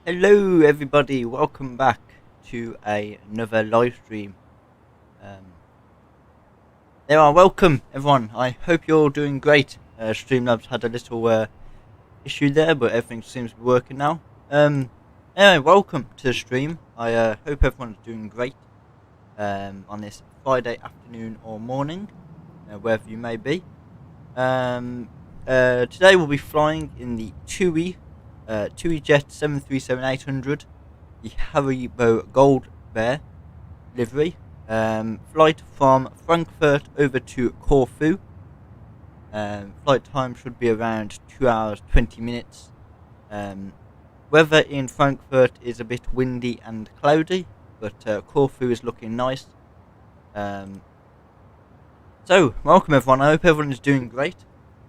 Hello everybody, welcome back to another live stream. Welcome everyone, I hope you're all doing great. Streamlabs had a little issue there, but everything seems to be working now. Anyway, welcome to the stream. I hope everyone's doing great on this Friday afternoon or morning, wherever you may be. Today we'll be flying in the TUI Jet 737-800, the Haribo Gold Bear livery. Flight from Frankfurt over to Corfu. Flight time should be around 2 hours 20 minutes. Weather in Frankfurt is a bit windy and cloudy, but Corfu is looking nice. So, welcome everyone, I hope everyone is doing great,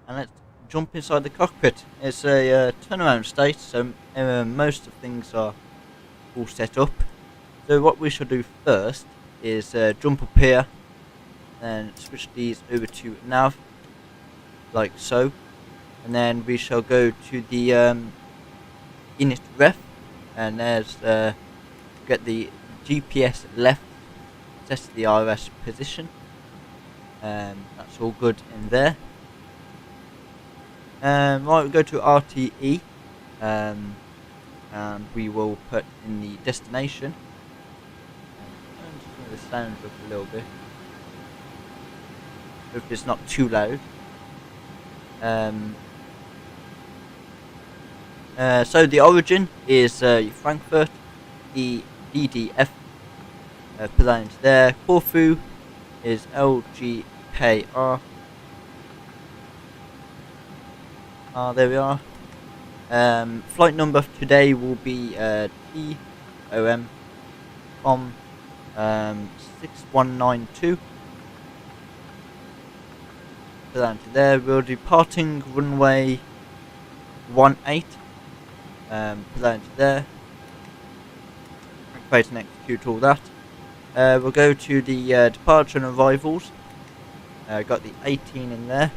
and let's jump inside the cockpit. It's a turnaround state, so most of things are all set up. So what we shall do first is jump up here and switch these over to nav, like so, and then we shall go to the init ref, and there's get the GPS left, set the RS position. That's all good in there. Right, we go to RTE, and we will put in the destination. Turn the sound up a little bit. Hope it's not too loud. So the origin is Frankfurt, the DDF. Put that into there. Corfu is LGKR. There we are. Flight number for today will be TOM 6192. Put that into there. We're departing runway 18. Put that into there. Activate and execute all that. We'll go to the departure and arrivals. Got the 18 in there.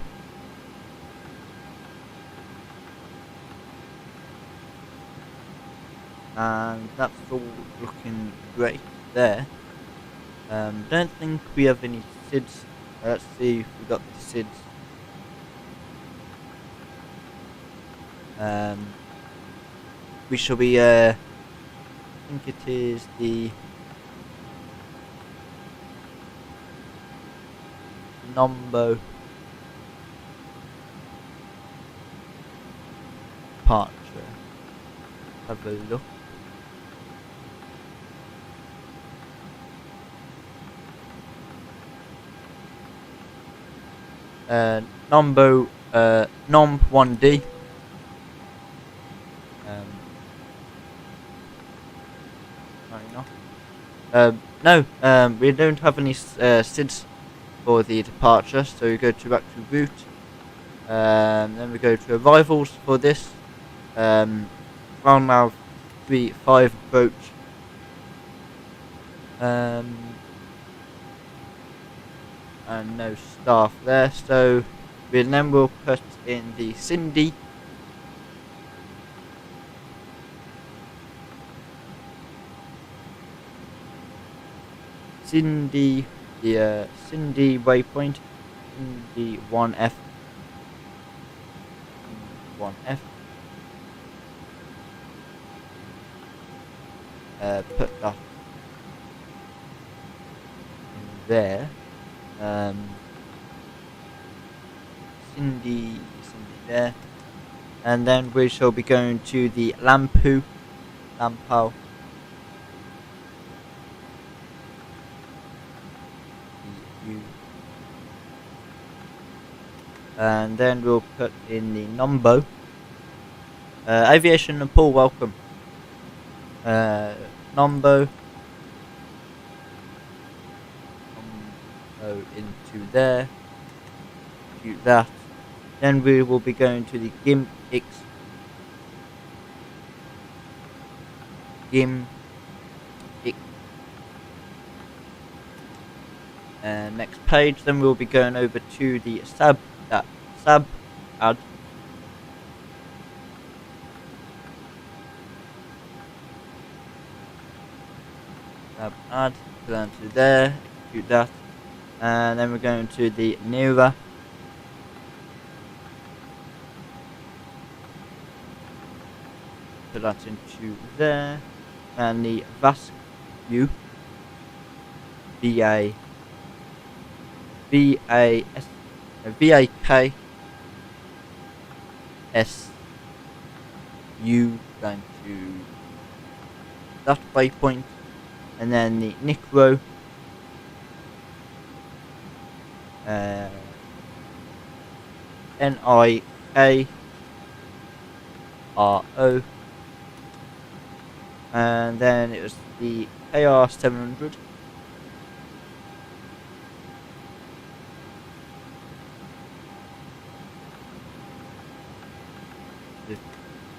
And that's all looking great there. Don't think we have any SIDS. Let's see if we got the SIDS. We shall be I think it is the Nombo departure. Have a look. Nombo Nom 1D. No, we don't have any SIDS for the departure, so we go back to route. Then we go to arrivals for this. Round now 3-5 approach. And no staff there, so then we'll put in the Cindy. The Cindy waypoint, Cindy 1F. 1F. Put that in there. Cindy there, and then we shall be going to the Lampao, and then we'll put in the Nombo. Aviation Nepal, welcome. Nombo into there. Do that. Then we will be going to the GIM X. Next page. Then we'll be going over to the Sab Ad. Add, go down to there, shoot that, and then we're going to the nearer. Put that into there, and the VASC view, VAK SU going to that waypoint, and then the Nick row, NIKRO, and then it was the KR 700.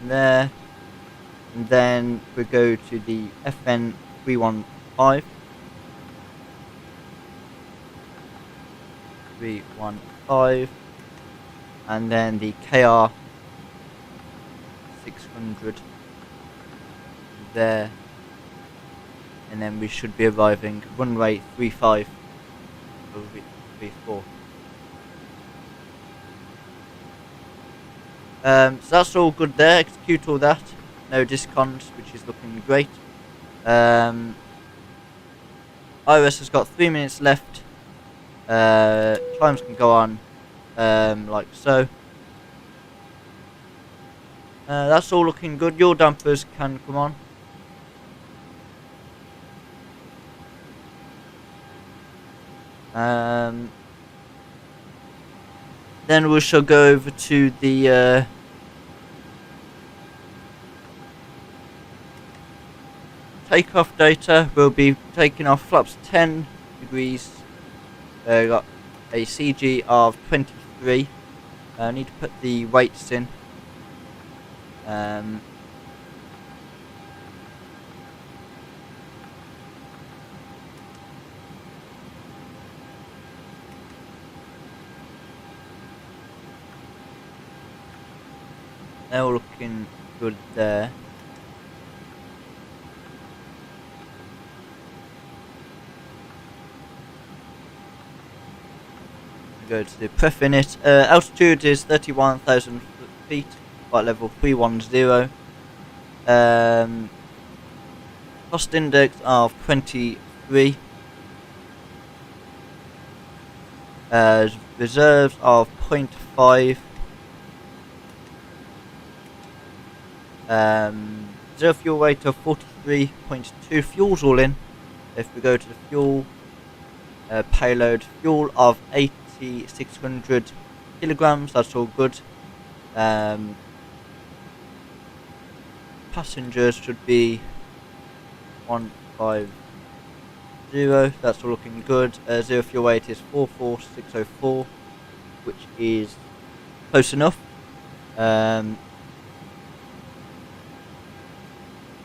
There, and then we go to the FN 315, and then the KR 600 there, and then we should be arriving runway 35 or 34. So that's all good there. Execute all that. No discons, which is looking great. IRS has got 3 minutes left. Times can go on like so. That's all looking good. Your dampers can come on. Then we shall go over to the takeoff data. We'll be taking off flaps 10 degrees. Got a CG of 23. I need to put the weights in. They're all looking good there. Go to the pref init. Altitude is 31,000 feet, flight level 310. Cost index of 23. Reserves of 0.5. Zero fuel weight of 43.2. Fuel's all in. If we go to the fuel, payload fuel of 8,600 kilograms, that's all good. Passengers should be 150, that's all looking good. Zero fuel weight is 44604, which is close enough.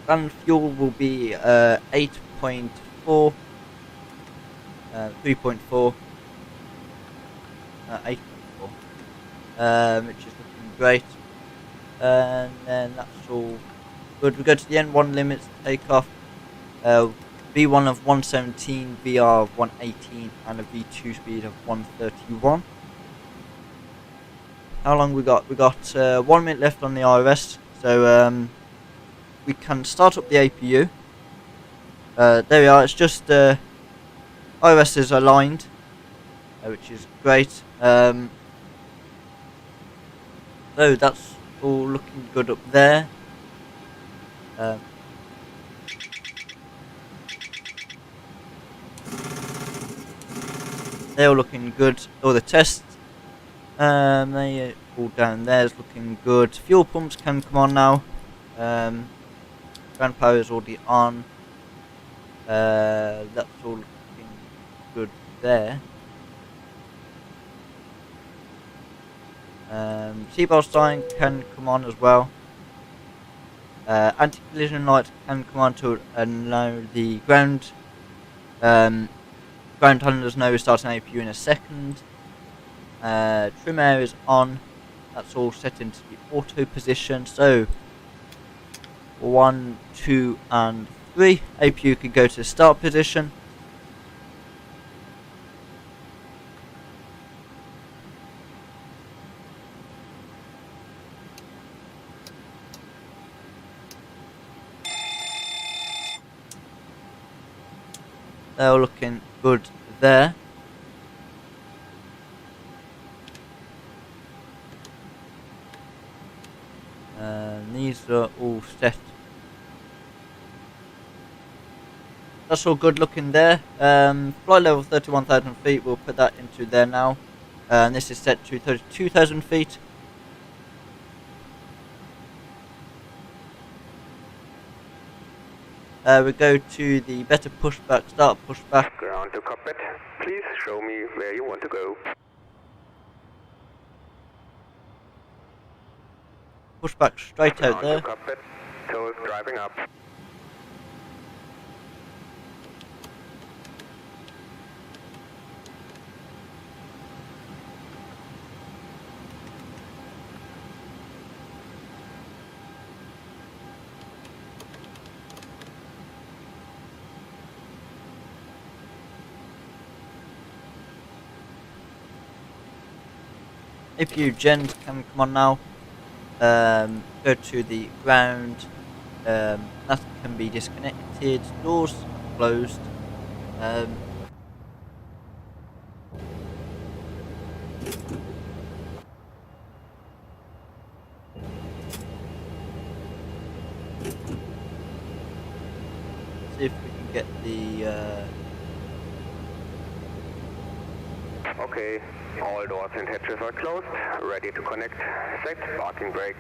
Land fuel will be 8.4, 3.4, 8.4, which is looking great. And then that's all good. We go to the N1 limits takeoff. V1 of 117, VR of 118, and a V2 speed of 131. How long we got? We got 1 minute left on the IRS, so we can start up the APU. There we are. It's just IRS is aligned, which is great. So that's all looking good up there. They're all looking good. All the tests, they all down there is looking good. Fuel pumps can come on now. Ground power is already on. That's all looking good there. Seatbelt sign can come on as well. Anti-collision light can come on to allow the ground handlers know we're starting APU in a second. Trim air is on. That's all set into the auto position. So 1, 2, and 3, APU can go to start position. They're all looking good there. These are all set. That's all good looking there. Flight level 31,000 feet, we'll put that into there now. And this is set to 32,000 feet. We go to the better pushback, start pushback. Ground to cockpit. Please show me where you want to go. Pushback straight out Ground there. to cockpit. Toes driving up. APU gens can come on now. Go to the ground. That can be disconnected. Doors closed. See if we can get the. Okay, all doors and hatches are closed. Ready to connect. Set parking brake.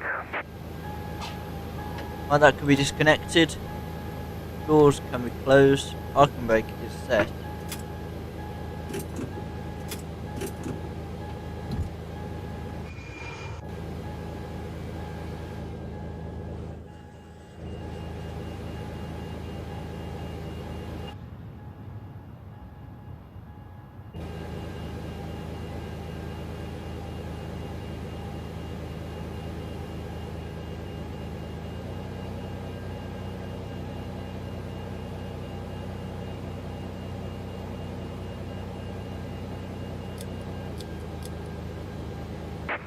Well, that can be disconnected. Doors can be closed. Parking brake is set.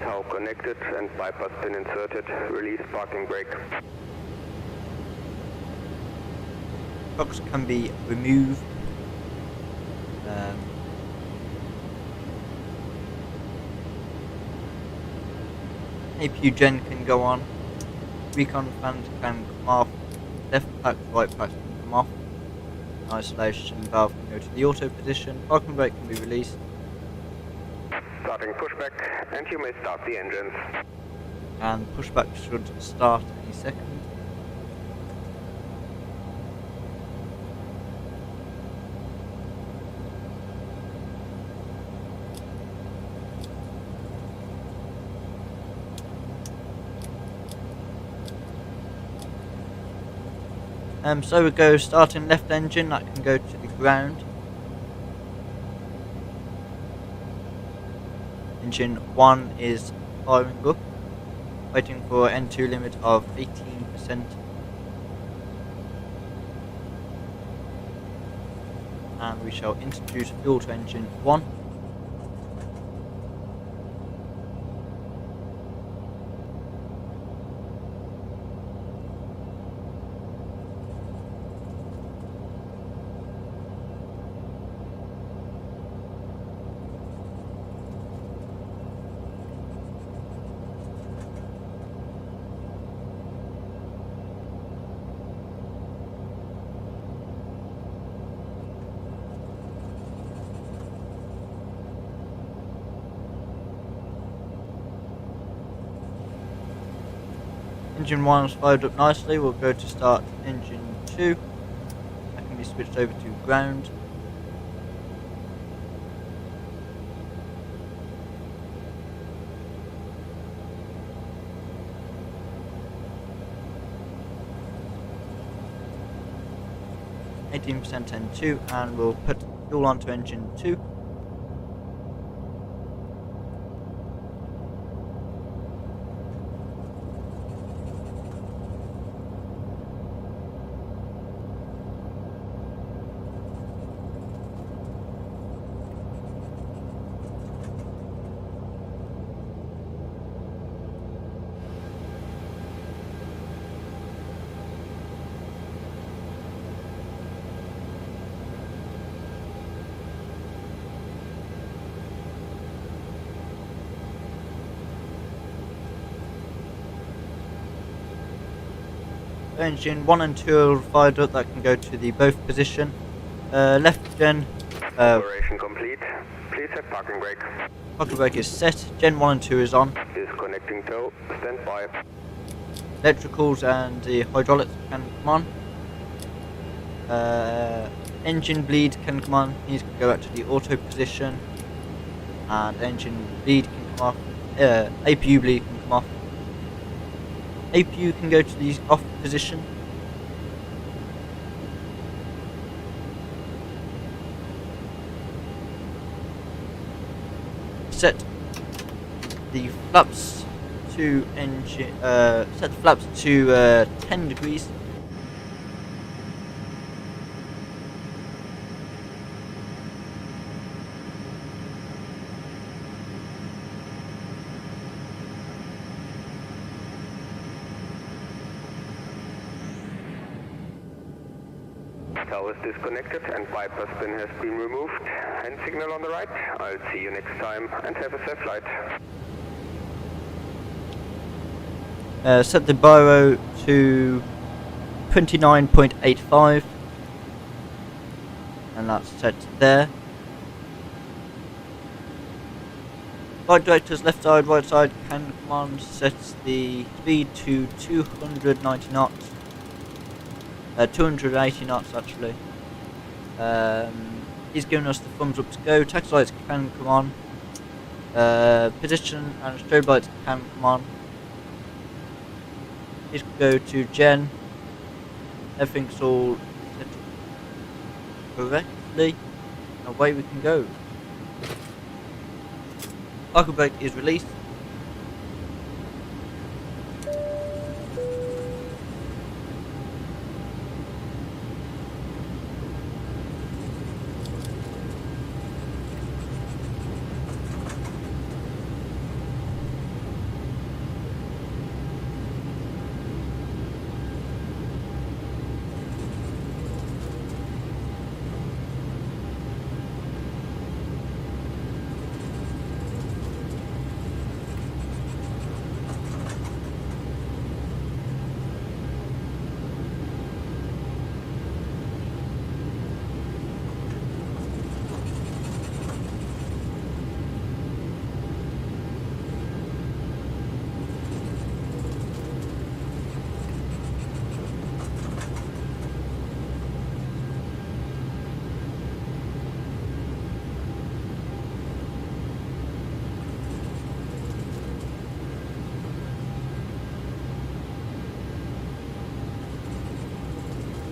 Tow connected and bypass pin inserted. Release parking brake. Shocks can be removed. APU gen can go on. Recon fans can come off. Left pack, right pack can come off. Isolation valve can go to the auto position. Parking brake can be released. Starting pushback, and you may start the engines. And pushback should start any second. So we go starting left engine, that can go to the ground. Engine 1 is firing up, waiting for N2 limit of 18%. And we shall introduce fuel to engine 1. Engine 1 is fired up nicely. We'll go to start engine 2. That can be switched over to ground. %, N2, and we'll put fuel onto engine 2. Engine 1 and 2 are fired up, that can go to the both position. Left gen, Operation complete. Please set parking brake. parking brake is set, gen 1 and 2 is on. Disconnecting tow. Stand by. Electricals and the hydraulics can come on. Engine bleed can come on, needs to go back to the auto position. And engine bleed can come off. APU bleed can come off. APU can go to the off position. Set the flaps to engine. Set the flaps to 10 degrees. Tow is disconnected and bypass pin has been removed. Hand signal on the right. I'll see you next time and have a safe flight. Set the biro to 29.85 and that's set there. Flight directors left side, right side can command sets the speed to 290 knots. 280 knots actually. He's giving us the thumbs up to go. Taxi lights can come on. Position and strobe lights can come on. He's go to gen. Everything's all set correctly. Away we can go. Parking brake is released.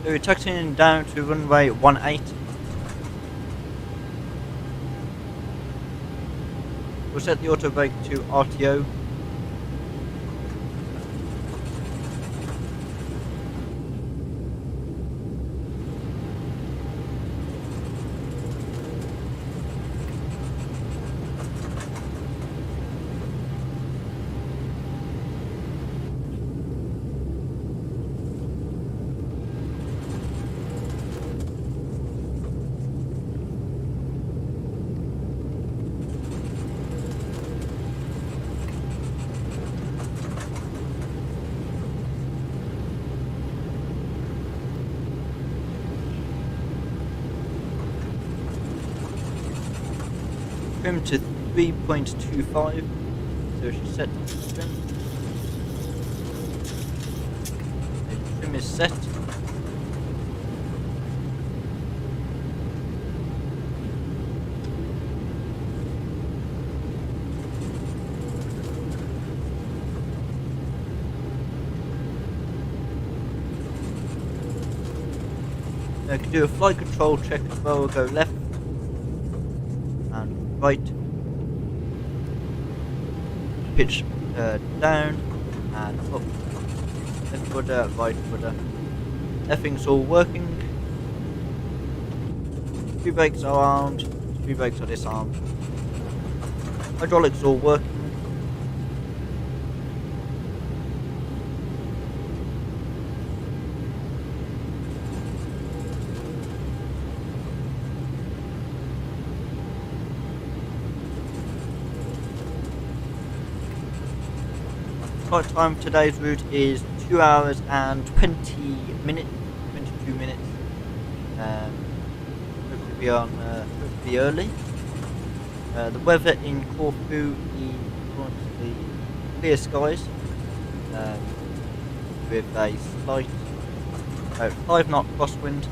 So we're taxiing down to runway 18. We'll set the auto brake to RTO. Trim to 3.25, so she set the trim. The trim is set. I can do a flight control check as well. We'll go left and right, pitch down and up, left footer, right footer. Everything's all working. Three brakes are armed, three brakes are disarmed. Hydraulics all working. Flight time for today's route is 2 hours and 20 minutes, 22 minutes. Hopefully be on hopefully early. The weather in Corfu is currently clear skies, with a slight 5 knot crosswind.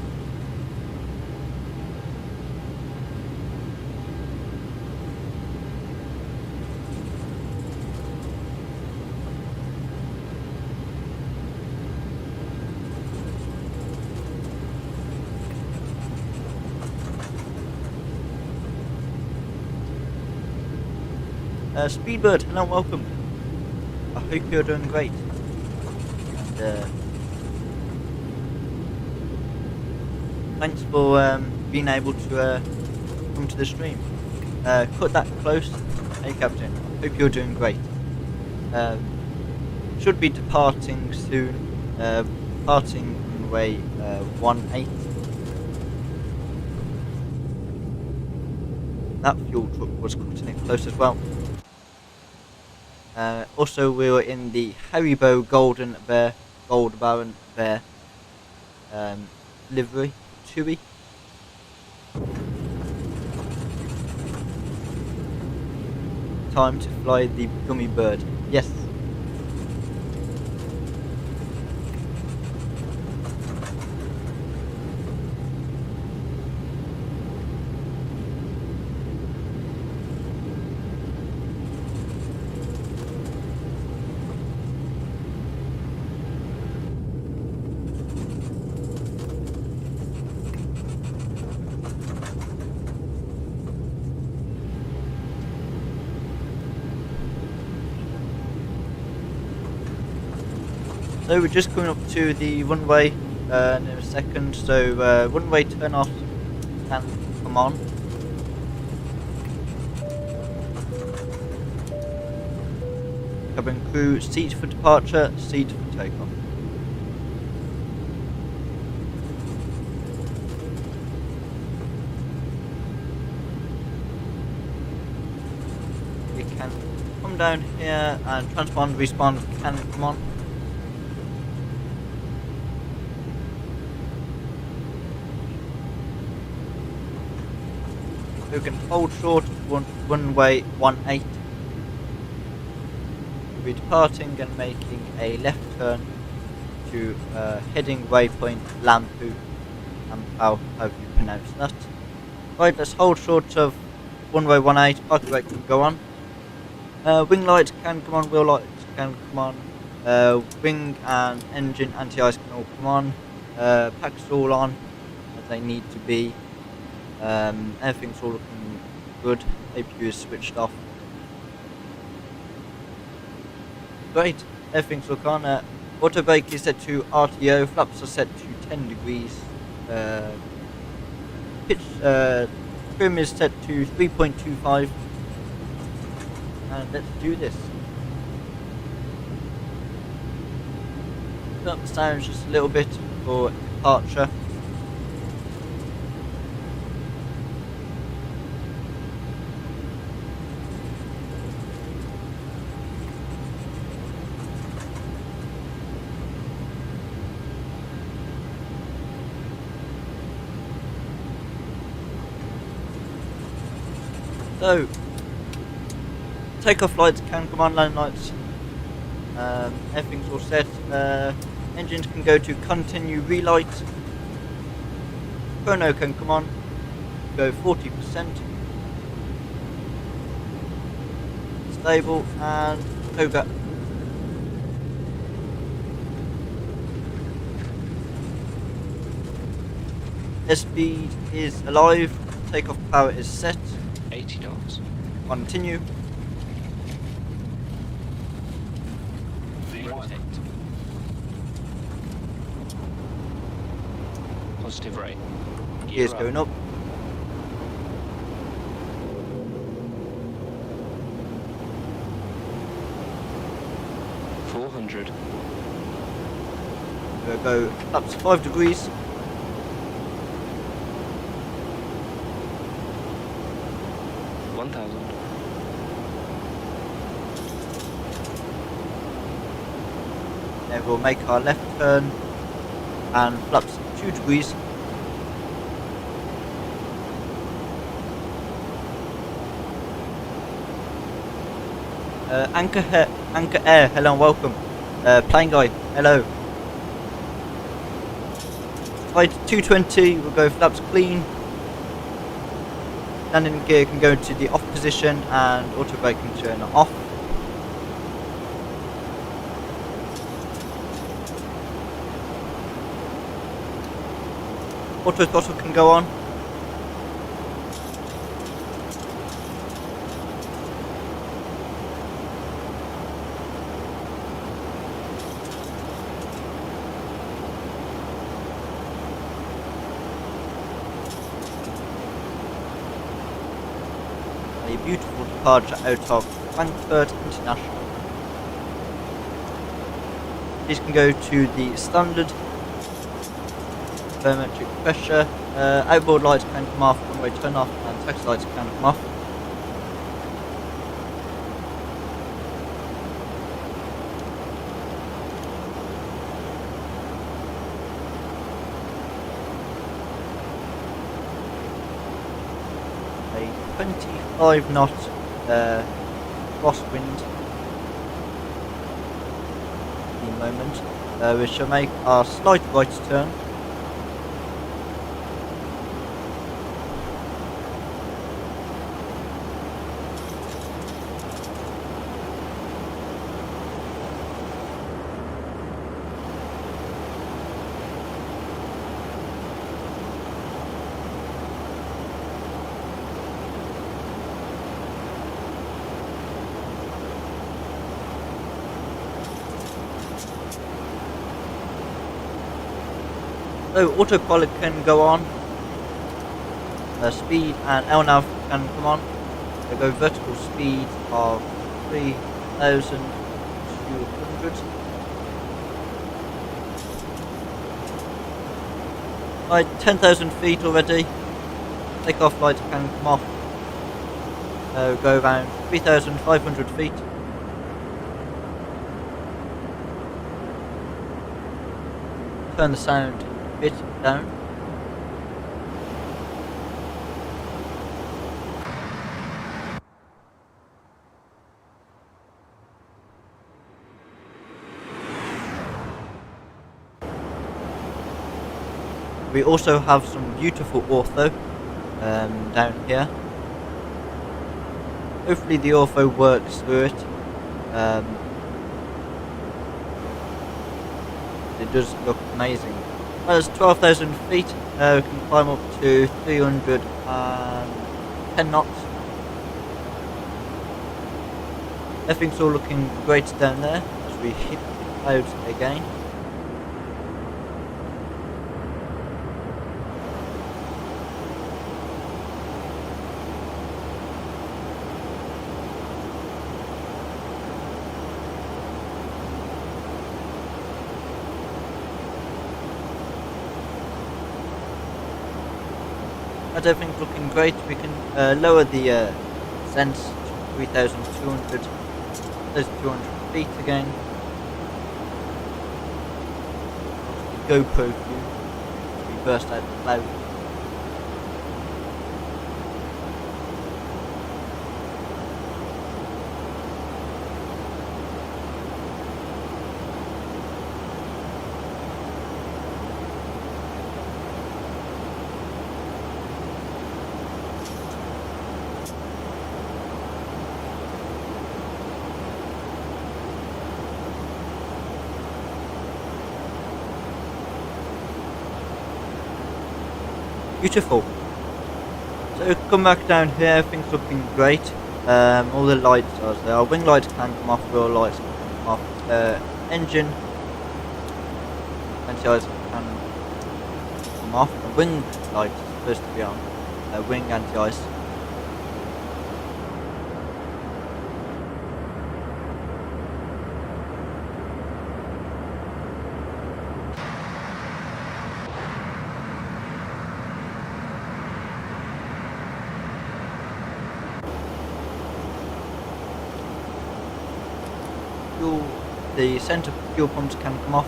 Speedbird, hello and welcome. I hope you're doing great. And, thanks for being able to come to the stream. Cut that close. Hey Captain, hope you're doing great. Should be departing soon. Departing runway 18. That fuel truck was cutting it close as well. Also, we were in the Haribo Golden Bear, Gold Baron Bear livery, TUI. Time to fly the gummy bird. Yes. So we're just coming up to the runway in a second, so runway turn off can come on. Cabin crew, seat for departure, seat for takeoff. We can come down here and transponder respawn can come on. We can hold short runway 18. We'll be departing and making a left turn to heading waypoint Lampu, however you pronounce that. Right, let's hold short of runway 18. Parking brake can go on. Wing lights can come on. Wheel lights can come on. Wing and engine anti-ice can all come on. Packs all on as they need to be. Everything's all looking good. APU is switched off. Great, everything's looking on. Auto brake is set to RTO, flaps are set to 10 degrees. Pitch trim is set to 3.25. And let's do this. Turn up the sounds just a little bit for departure. So, takeoff lights can come on, landing lights, everything's all set. Engines can go to continue relight. Chrono can come on, go 40%. Stable and Toga. Speed is alive, takeoff power is set. 80 knots. Continue. Rotate. Positive rate. Gears going up. $400. We'll go up to 5 degrees. $1,000. Then we'll make our left turn and flaps 2 degrees. Anchor Air, hello and welcome. Plane guy, hello. Flight 220, we'll go flaps clean. Landing gear can go to the off position and auto brake can turn off. Auto throttle can go on. A beautiful departure out of Frankfurt International. These can go to the standard barometric pressure. Outboard lights can come off, one-way turn off, and taxi lights can come off. A 25 knot crosswind at the moment. We shall make our slight right turn. So autopilot can go on, speed and LNAV can come on. They go vertical speed of 3,200. Right, 10,000 feet already. Takeoff lights can come off. Go around 3,500 feet. Turn the sound bit down. We also have some beautiful ortho down here. Hopefully the ortho works through it. It does look amazing. Well, there's 12,000 feet. We can climb up to 310 knots. Everything's all looking great down there as we hit the clouds again. As everything's looking great, we can lower the sense to 3,200. There's 200 feet again. The GoPro view. We burst out the cloud. Beautiful. So come back down here, everything's looking great. All the lights are there. Our wing lights can come off, wheel lights can come off, engine anti-ice can come off. The wing light is supposed to be on. Wing anti-ice. the centre fuel pumps can come off.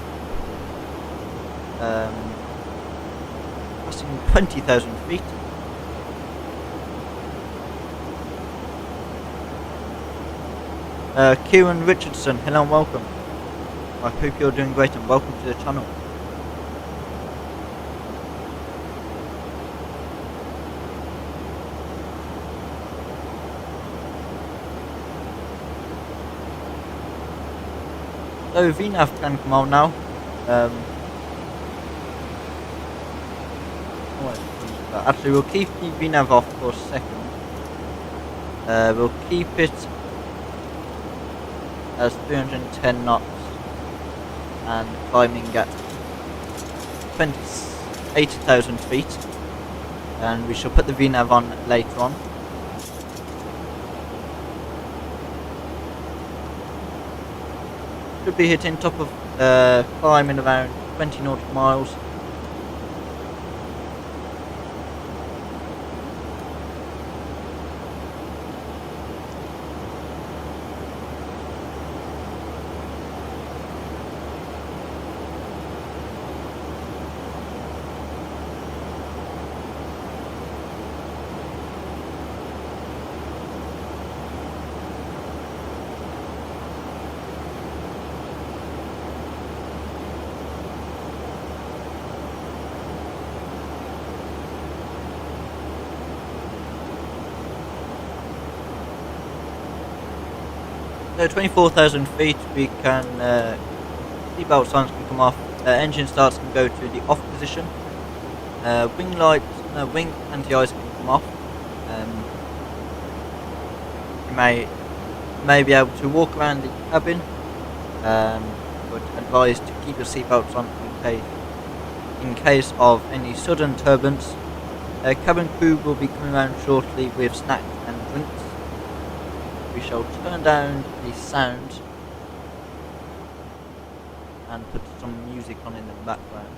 Passing 20,000 feet. Kieran Richardson, hello and welcome. I hope you're doing great and welcome to the channel. So VNAV can come on now. Actually, we'll keep the VNAV off for a second. We'll keep it as 310 knots and climbing at 80,000 feet. And we shall put the VNAV on later on. Should be hitting top of climb in around 20 nautical miles. So 24,000 feet, we can seatbelt signs can come off, engine starts can go to the off position, wing anti-ice can come off. You may be able to walk around the cabin, but advise to keep your seatbelts on in case of any sudden turbulence. Cabin crew will be coming around shortly with snacks and drinks. We shall turn down the sound and put some music on in the background.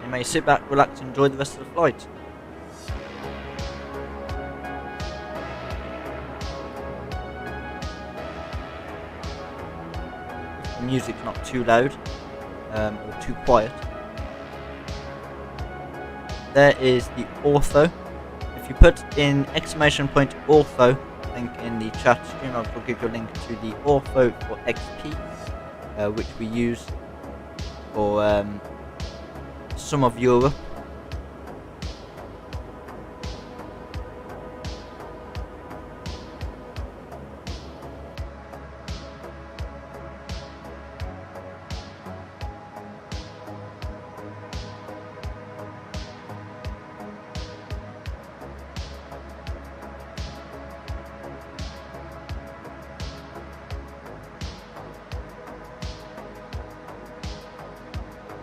You may sit back, relax, and enjoy the rest of the flight. The music's not too loud or too quiet. There is the ortho. If you put in !ortho, I think in the chat stream, I'll give you a link to the ortho for XP, which we use for some of Europe.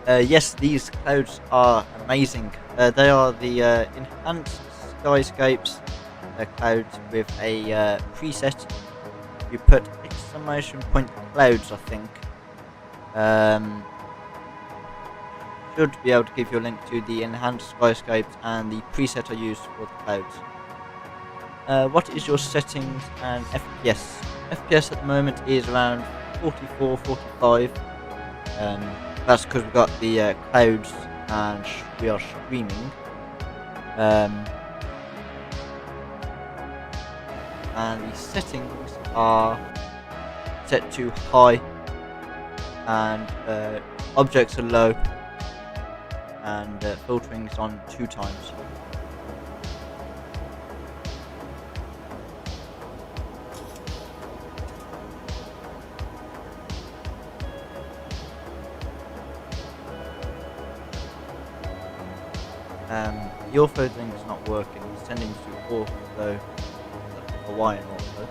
Yes, these clouds are amazing. They are the enhanced skyscapes clouds with a preset. You put !clouds, I think. Should be able to give you a link to the enhanced skyscapes and the preset I used for the clouds. What is your settings and FPS? FPS at the moment is around 44, 45. That's because we've got the clouds and we are streaming. And the settings are set to high, and objects are low, and filtering is on 2 times. The ortho thing is not working. It's tending to ortho, Hawaiian ortho.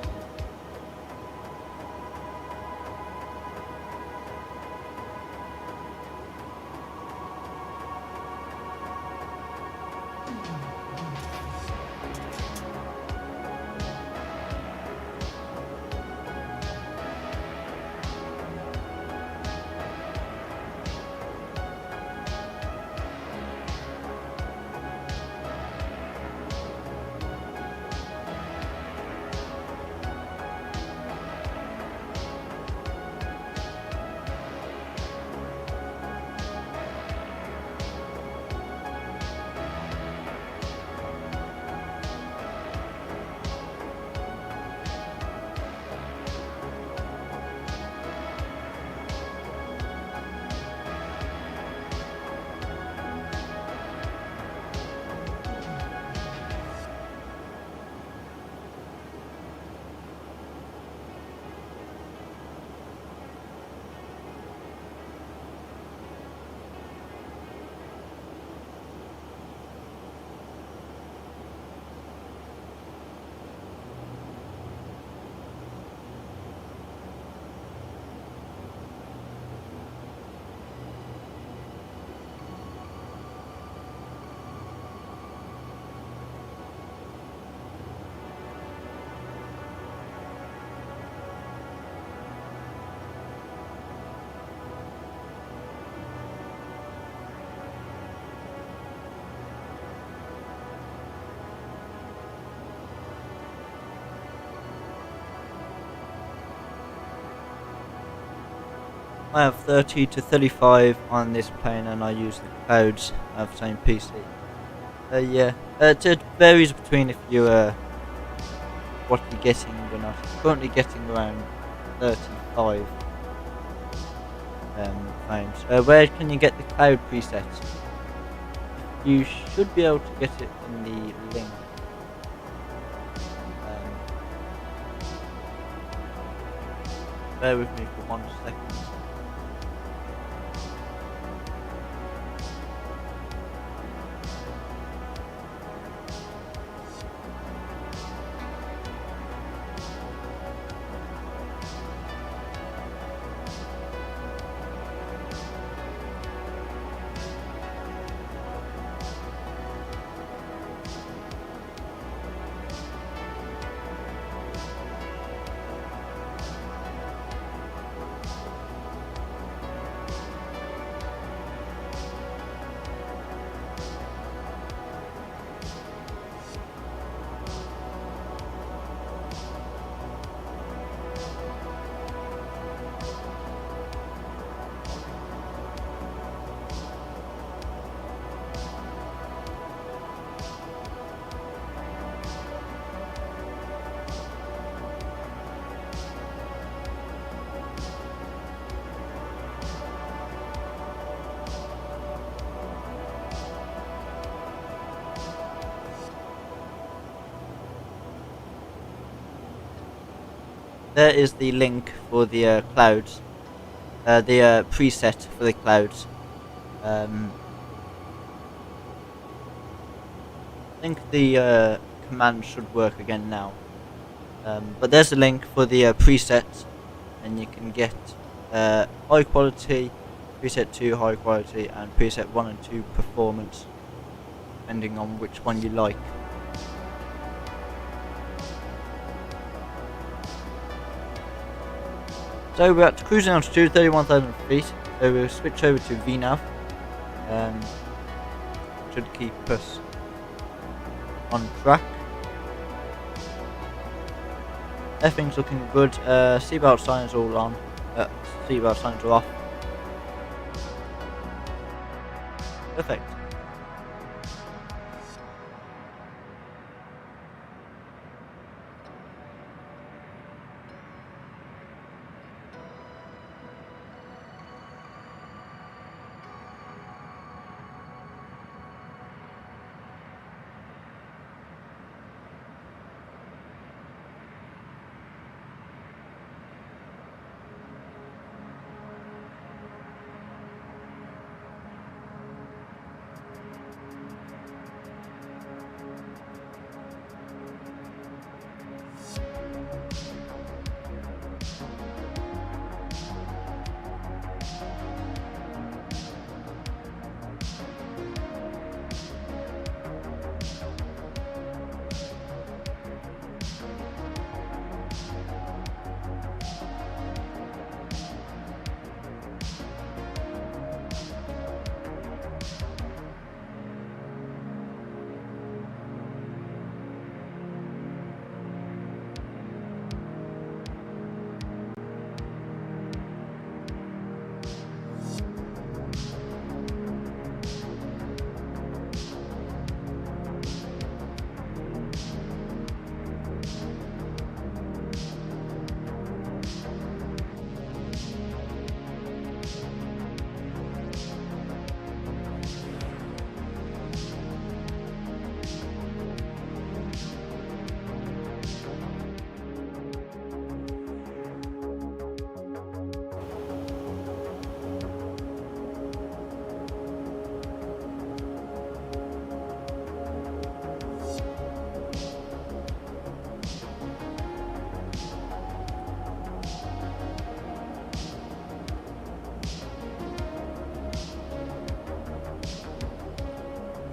I have 30 to 35 on this plane, and I use the clouds. I have the same PC. Yeah, it varies between if you what you're getting or not. Currently getting around 35 frames. Where can you get the cloud presets? You should be able to get it in the link. Bear with me for 1 second. There is the link for the clouds, the preset for the clouds. I think the command should work again now. But there's a link for the presets, and you can get high quality, preset 2 high quality, and preset 1 and 2 performance, depending on which one you like. So we're at cruising altitude 31,000 feet, so we'll switch over to VNAV. Should keep us on track. Everything's looking good. Seatbelt signs all on. Seatbelt signs are off. Perfect.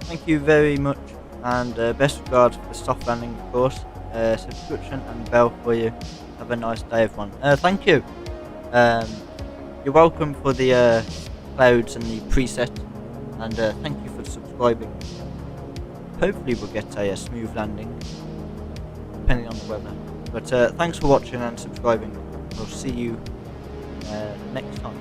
Thank you very much, and best regards for the soft landing, of course. Subscription and bell for you. Have a nice day, everyone. Thank you. You're welcome for the clouds and the preset, and thank you for subscribing. Hopefully we'll get a smooth landing, depending on the weather. But thanks for watching and subscribing. We'll see you next time.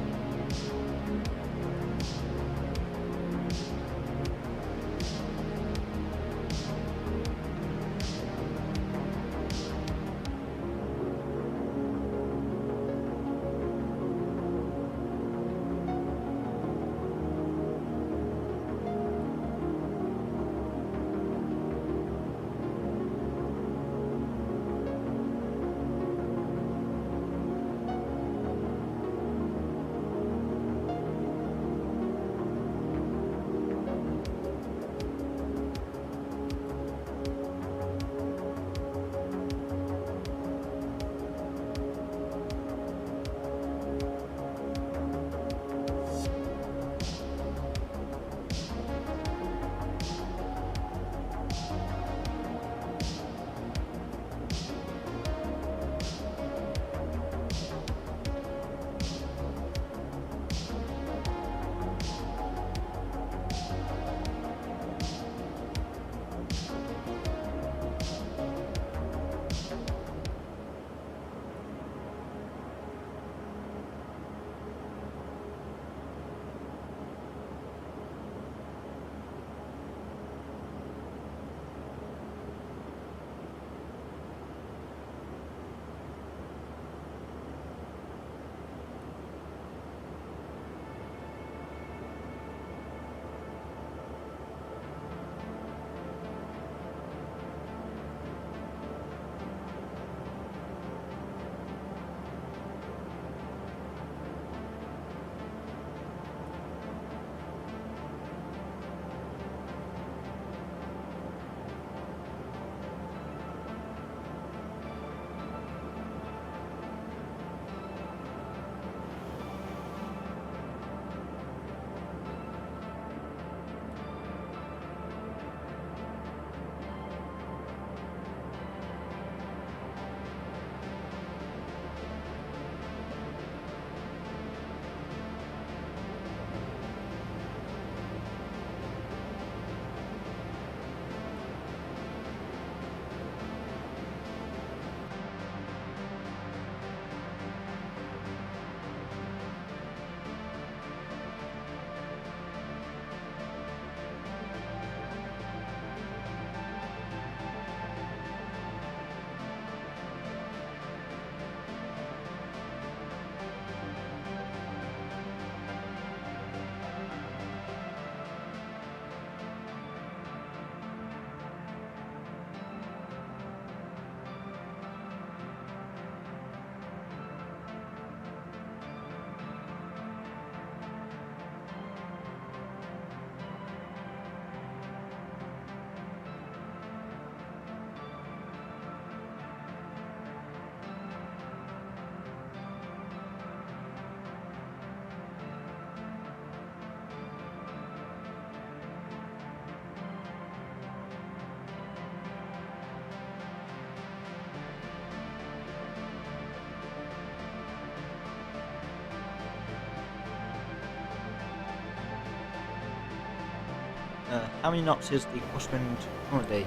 How many knots is the crosswind currently?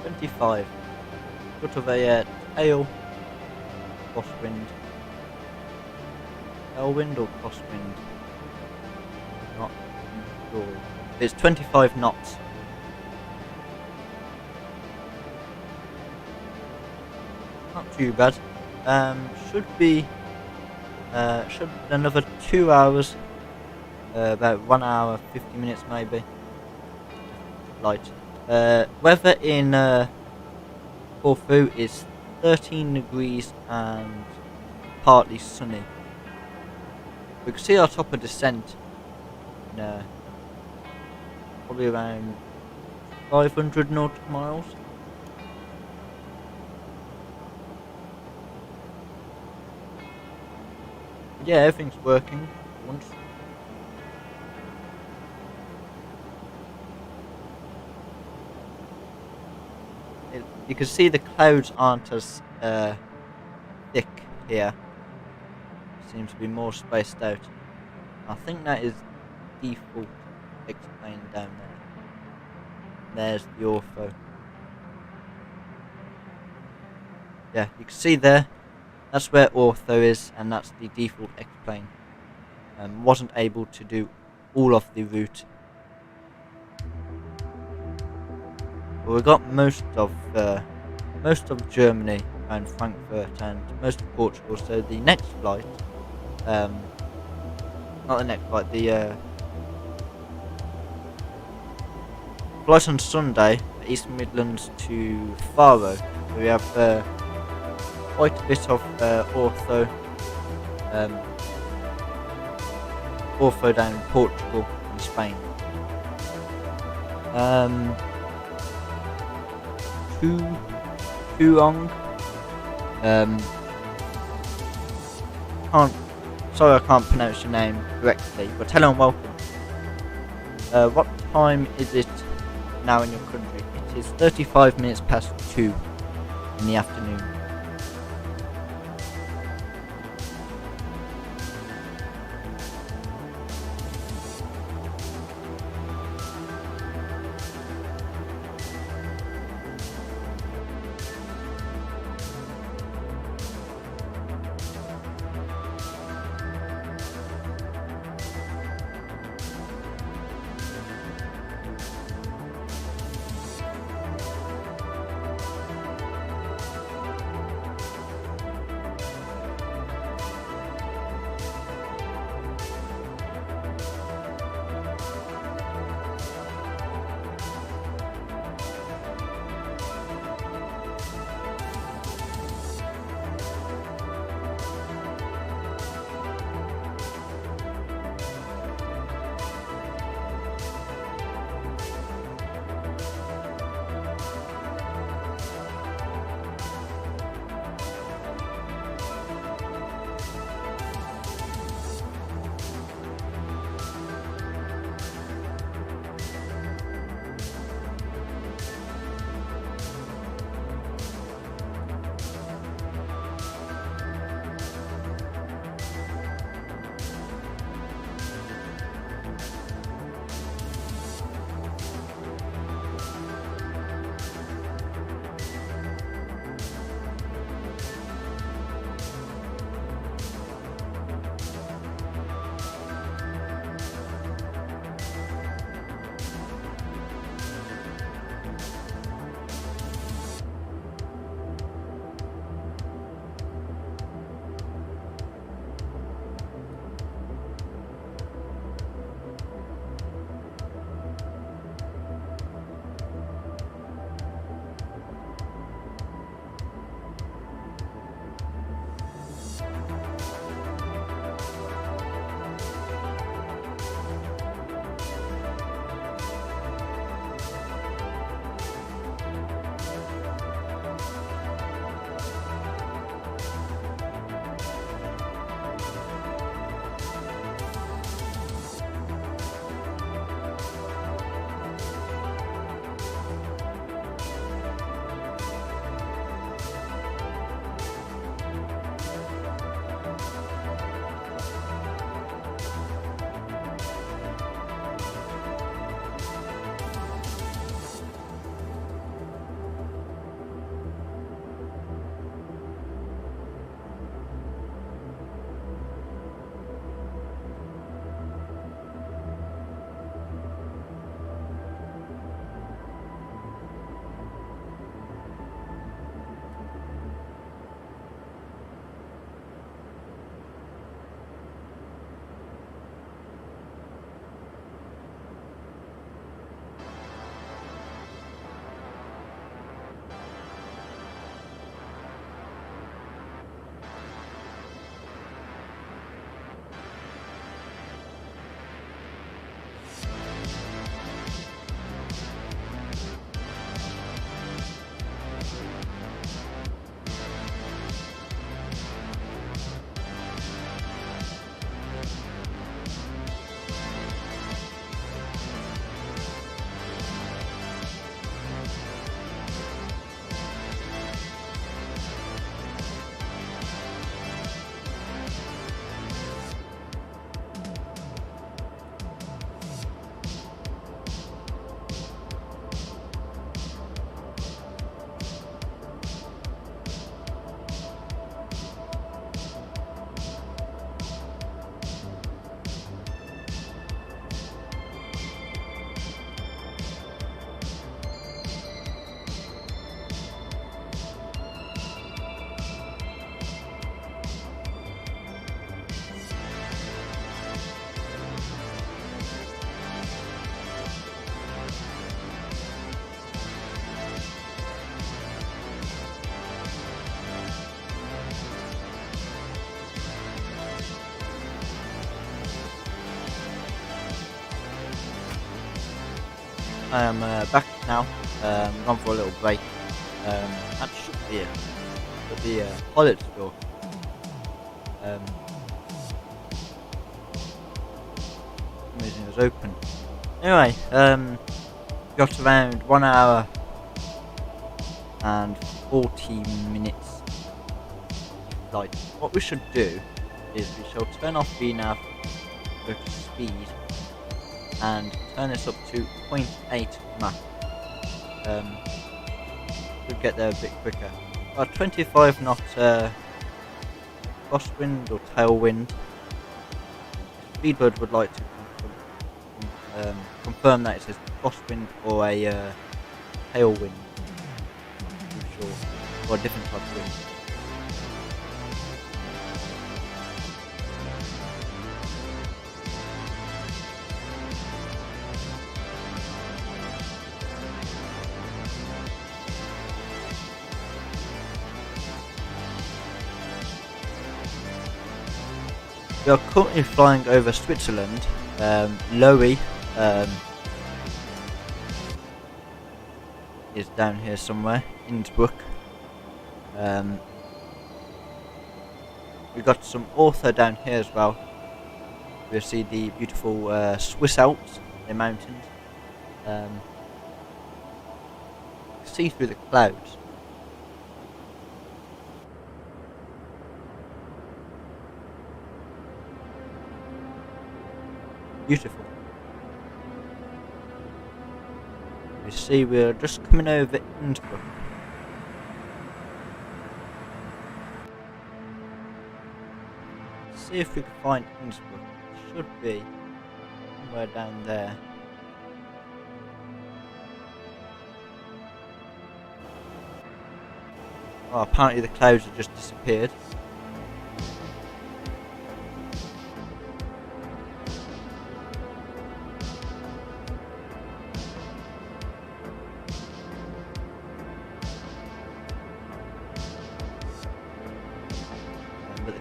25. Sort of a tail crosswind. Tailwind or crosswind? Not sure. It's 25 knots. Not too bad. Should be another 2 hours. About 1 hour 50 minutes maybe. Light. Weather in Corfu is 13 degrees and partly sunny. We can see our top of descent in probably around 500 nautical miles. Yeah, everything's working once. You can see the clouds aren't as thick here. Seems to be more spaced out. I think that is default explained down there. There's the ortho. Yeah, you can see there. That's where ortho is, and that's the default X-plane. Wasn't able to do all of the route. But we got most of Germany around Frankfurt and most of Portugal. So the next flight, not the next flight, the flight on Sunday, East Midlands to Faro. So we have quite a bit of ortho down in Portugal and Spain. Tuong. Sorry I can't pronounce your name correctly, but hello and welcome. What time is it now in your country? It is 35 minutes past 2 in the afternoon. I am back now. Gone for a little break. That should be it. The pilot store. Amazing, it was open. Anyway, got around 1 hour and 40 minutes flight. What we should do is we shall turn off VNAV, go to speed, and turn this up to 0.8 Mach. Should get there a bit quicker. 25 knot crosswind or tailwind. Speedbird would like to confirm that it says crosswind or a tailwind. I'm sure, or a different type of wind. We are currently flying over Switzerland. Lowy is down here somewhere, Innsbruck. We've got some author down here as well. We'll see the beautiful Swiss Alps, the mountains. See through the clouds. Beautiful. You see, we're just coming over Innsbruck. See if we can find Innsbruck. It should be somewhere down there. Oh, apparently the clouds have just disappeared.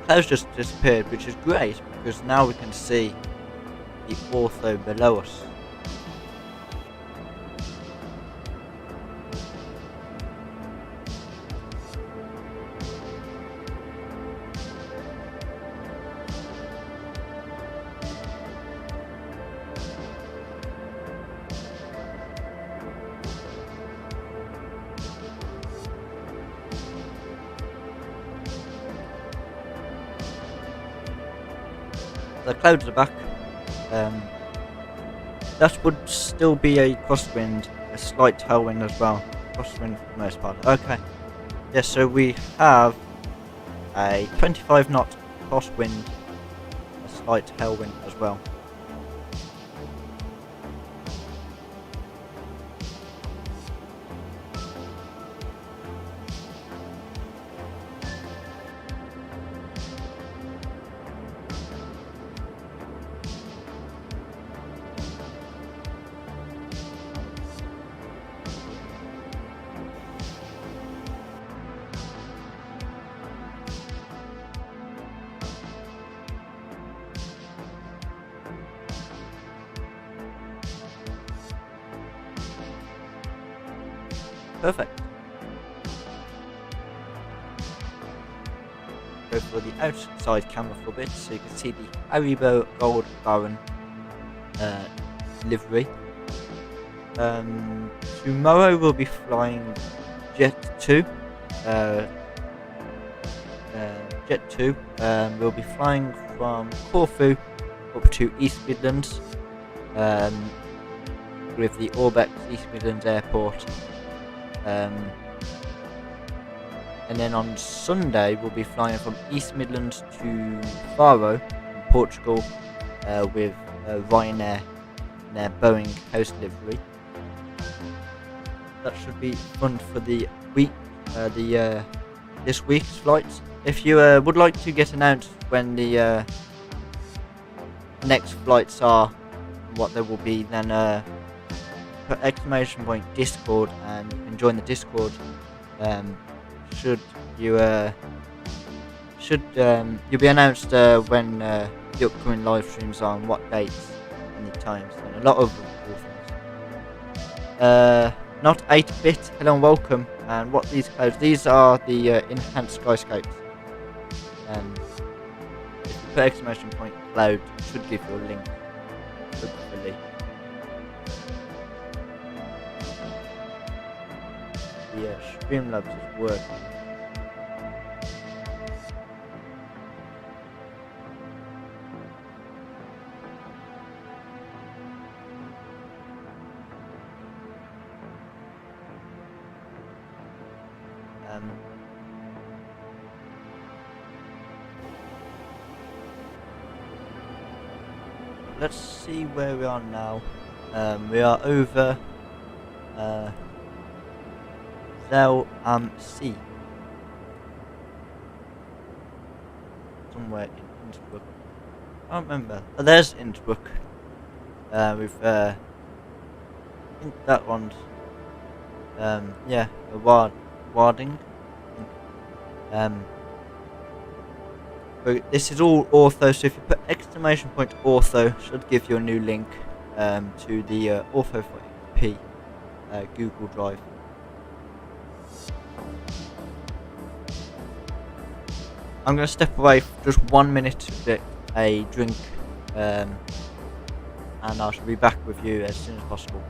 Clouds just disappeared, which is great because now we can see the ortho below us. The clouds are back. That would still be a crosswind, a slight tailwind as well. Crosswind for the most part. Okay. Yes, so we have a 25 knot crosswind, a slight tailwind as well. Perfect. Go for the outside camera for a bit so you can see the Haribo Gold Baron livery. Tomorrow we'll be flying Jet 2. Jet 2. We'll be flying from Corfu up to East Midlands with the Orbex East Midlands Airport. And then on Sunday we'll be flying from East Midlands to Faro in Portugal with Ryanair and their Boeing host livery. That should be fun for the week, this week's flights. If you would like to get announced when the next flights are, what they will be, then put ! Discord and you can join the Discord. You'll be announced when the upcoming live streams are and what dates and the times and a lot of cool things. not 8-bit. Hello and welcome. And what these clouds? These are the enhanced skyscapes. If you put exclamation point cloud, it should give you a link. Hopefully. The Streamlabs is working. Let's see where we are now. We are over Level Sea. Somewhere in Innsbruck. I don't remember. Oh, there's Innsbruck. With I think that one's yeah, a Warding. But this is all ortho, so if you put exclamation point ortho, should give you a new link to the ortho for P Google Drive. I'm going to step away for just 1 minute to get a drink, and I shall be back with you as soon as possible.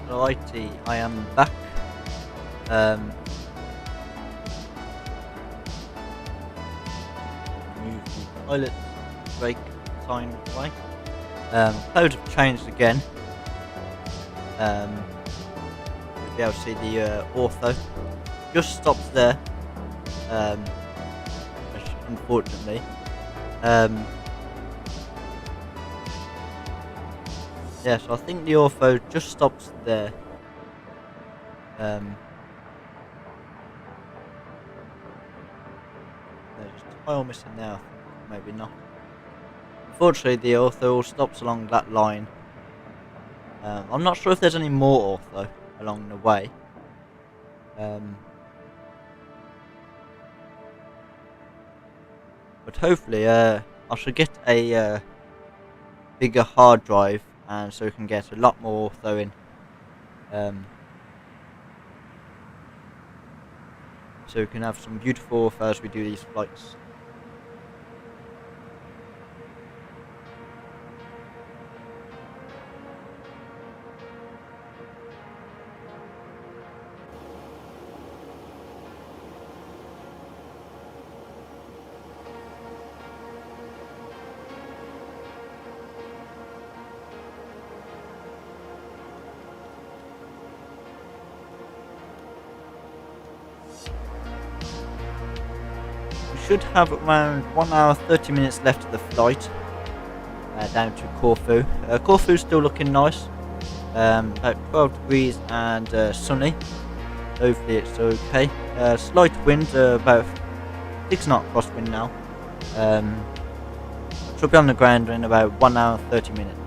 Righty, I am back. Move the pilot brake sign away. Clouds have changed again. You'll be able to see the ortho. Just stops there. Unfortunately. Yeah, so I think the ortho just stops there. There's a tile missing now, maybe not. Unfortunately, the ortho all stops along that line. I'm not sure if there's any more ortho along the way. But hopefully, I should get a bigger hard drive, and so we can get a lot more ortho in. So we can have some beautiful ortho as we do these flights. should have around 1 hour 30 minutes left of the flight down to Corfu. Corfu's still looking nice, about 12 degrees and sunny. Hopefully it's okay. Slight wind, about 6 knot crosswind now. Should be on the ground in about 1 hour 30 minutes.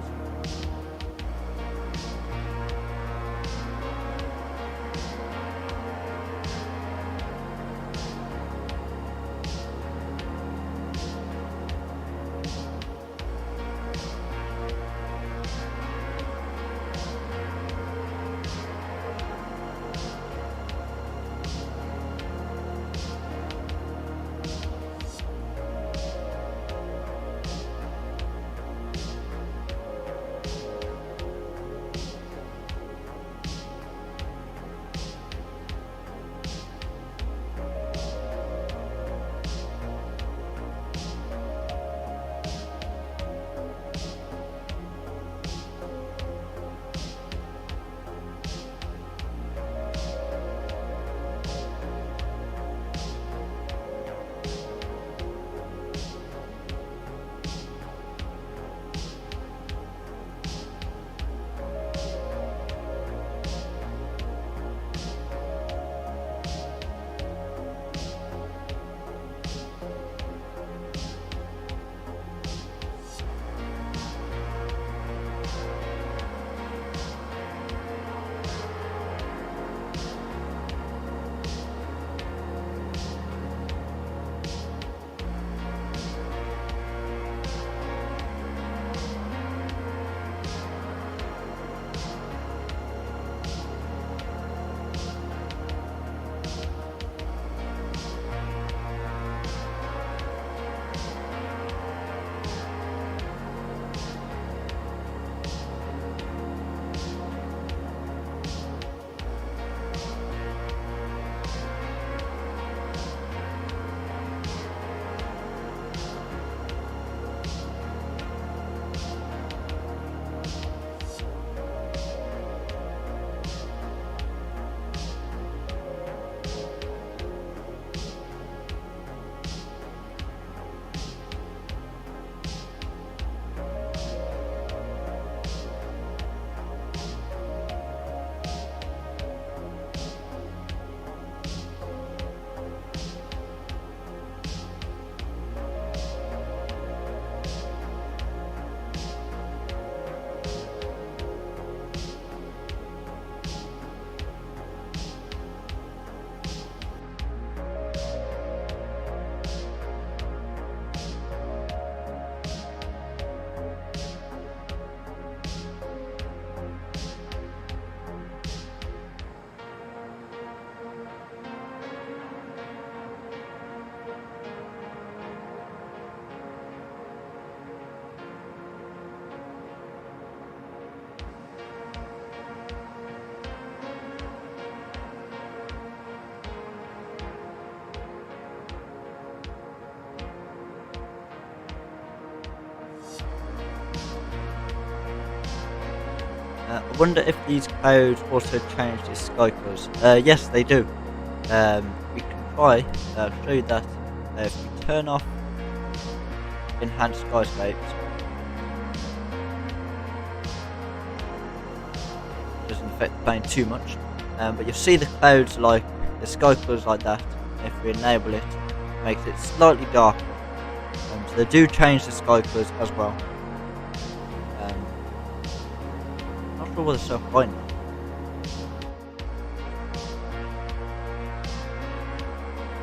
I wonder if these clouds also change the sky colours. Yes, they do. We can try. I'll show you that. If we turn off enhanced skyscapes, doesn't affect the plane too much. But you'll see the clouds like the sky colours like that. If we enable it, it makes it slightly darker. So they do change the sky colours as well. Not sure whether it's so high now.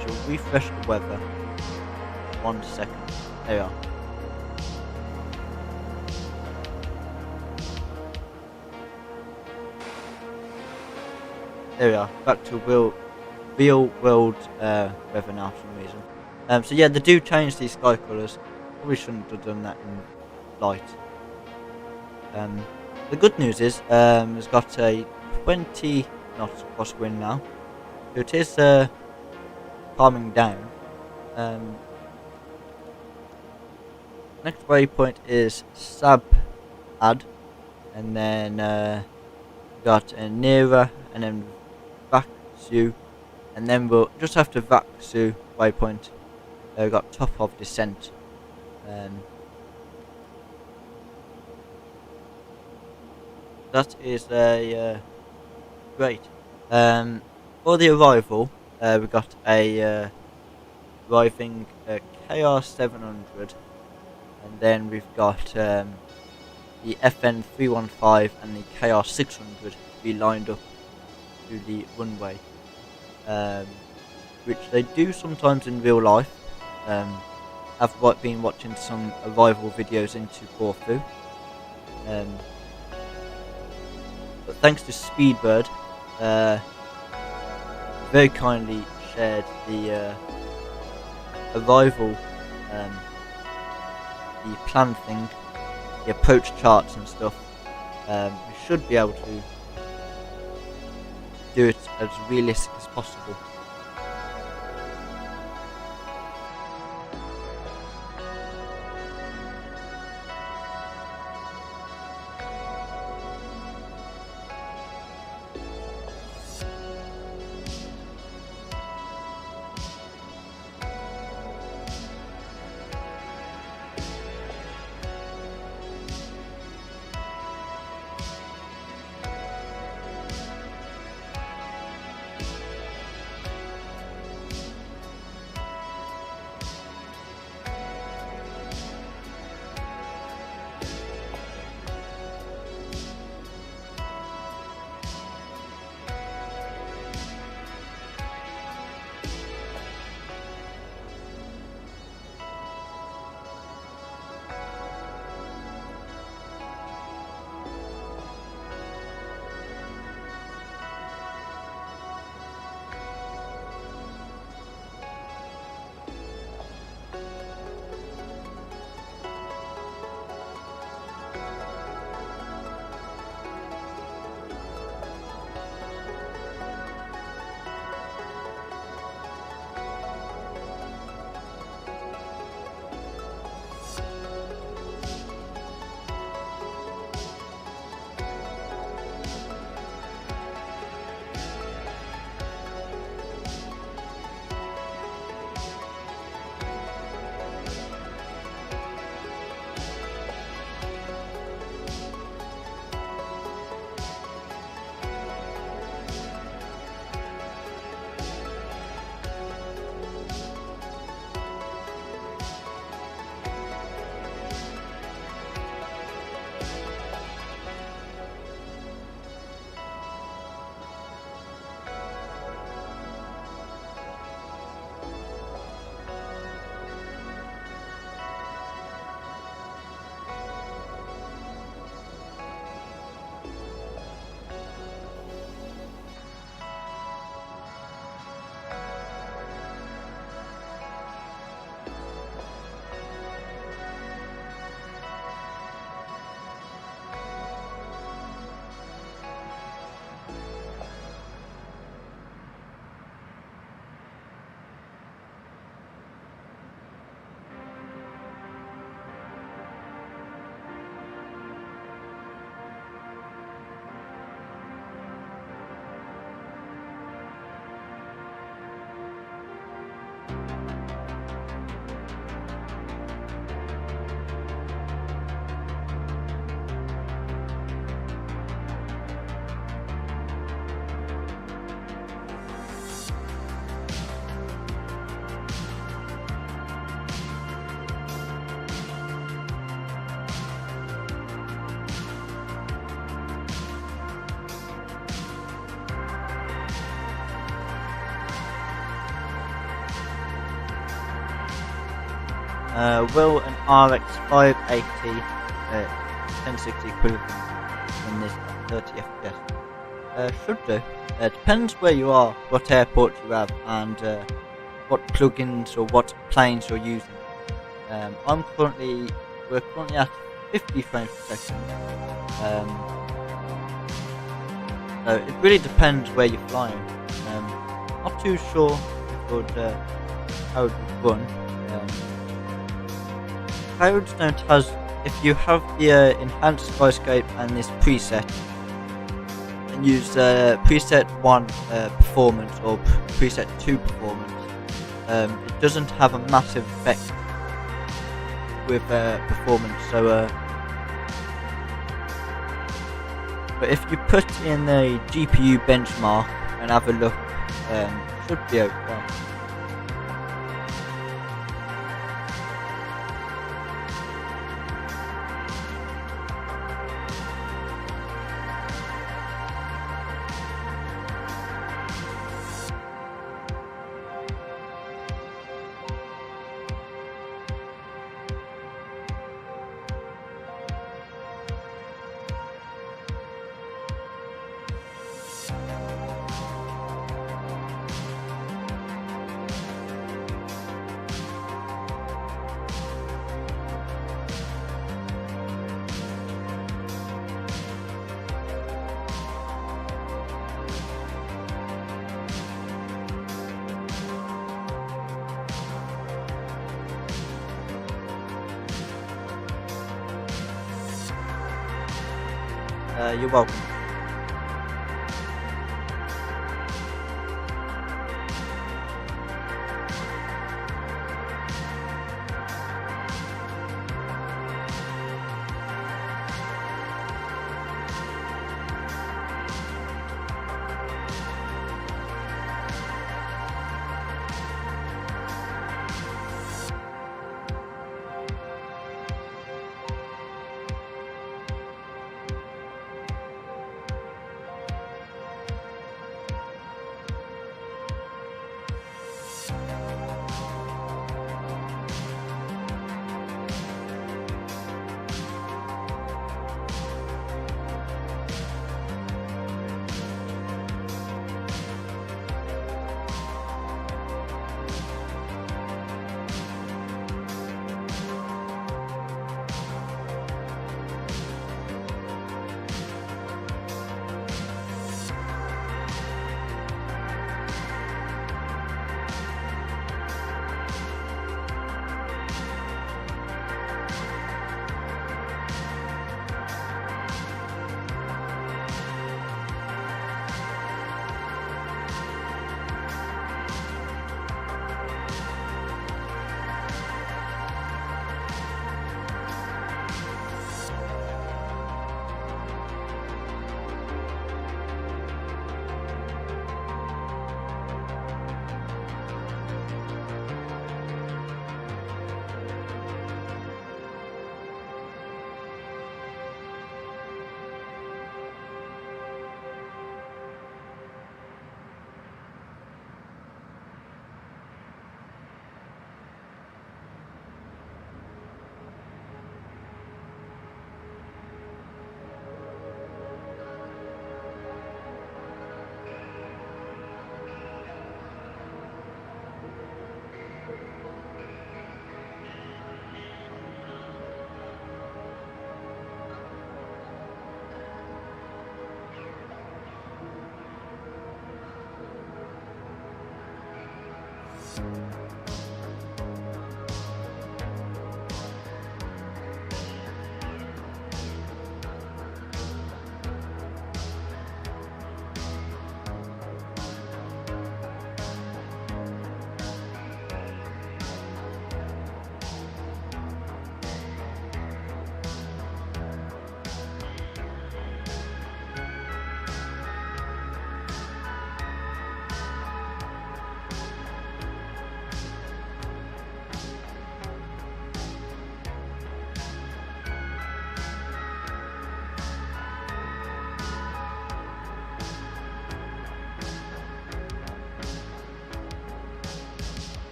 Shall refresh the weather. 1 second. There we are. There we are. Back to real world weather now for some reason. So yeah, they do change these sky colours. Probably shouldn't have done that in light. The good news is it's got a 20 knots crosswind now. So it is calming down. Next waypoint is Add, and then got a nearer, and then Vaksu, and then we'll just after Vaksu waypoint We've got top of descent. That is great. For the arrival, we got a arriving KR700, and then we've got the FN315 and the KR600 to be lined up to the runway, which they do sometimes in real life. I've been watching some arrival videos into Corfu. But thanks to Speedbird, very kindly shared the arrival, the plan thing, the approach charts and stuff. We should be able to do it as realistic as possible. Will an RX 580 1060 equivalent in this at 30 FPS? Should do. Depends where you are, what airport you have, and what plugins or what planes you're using. We're currently at 50 frames per second. So it really depends where you're flying. Not too sure how it would run. Clouds don't has, if you have the enhanced skyscape and this preset, and use preset 1 performance or preset 2 performance, it doesn't have a massive effect with performance. So, but if you put in a GPU benchmark and have a look, it should be okay. You're welcome.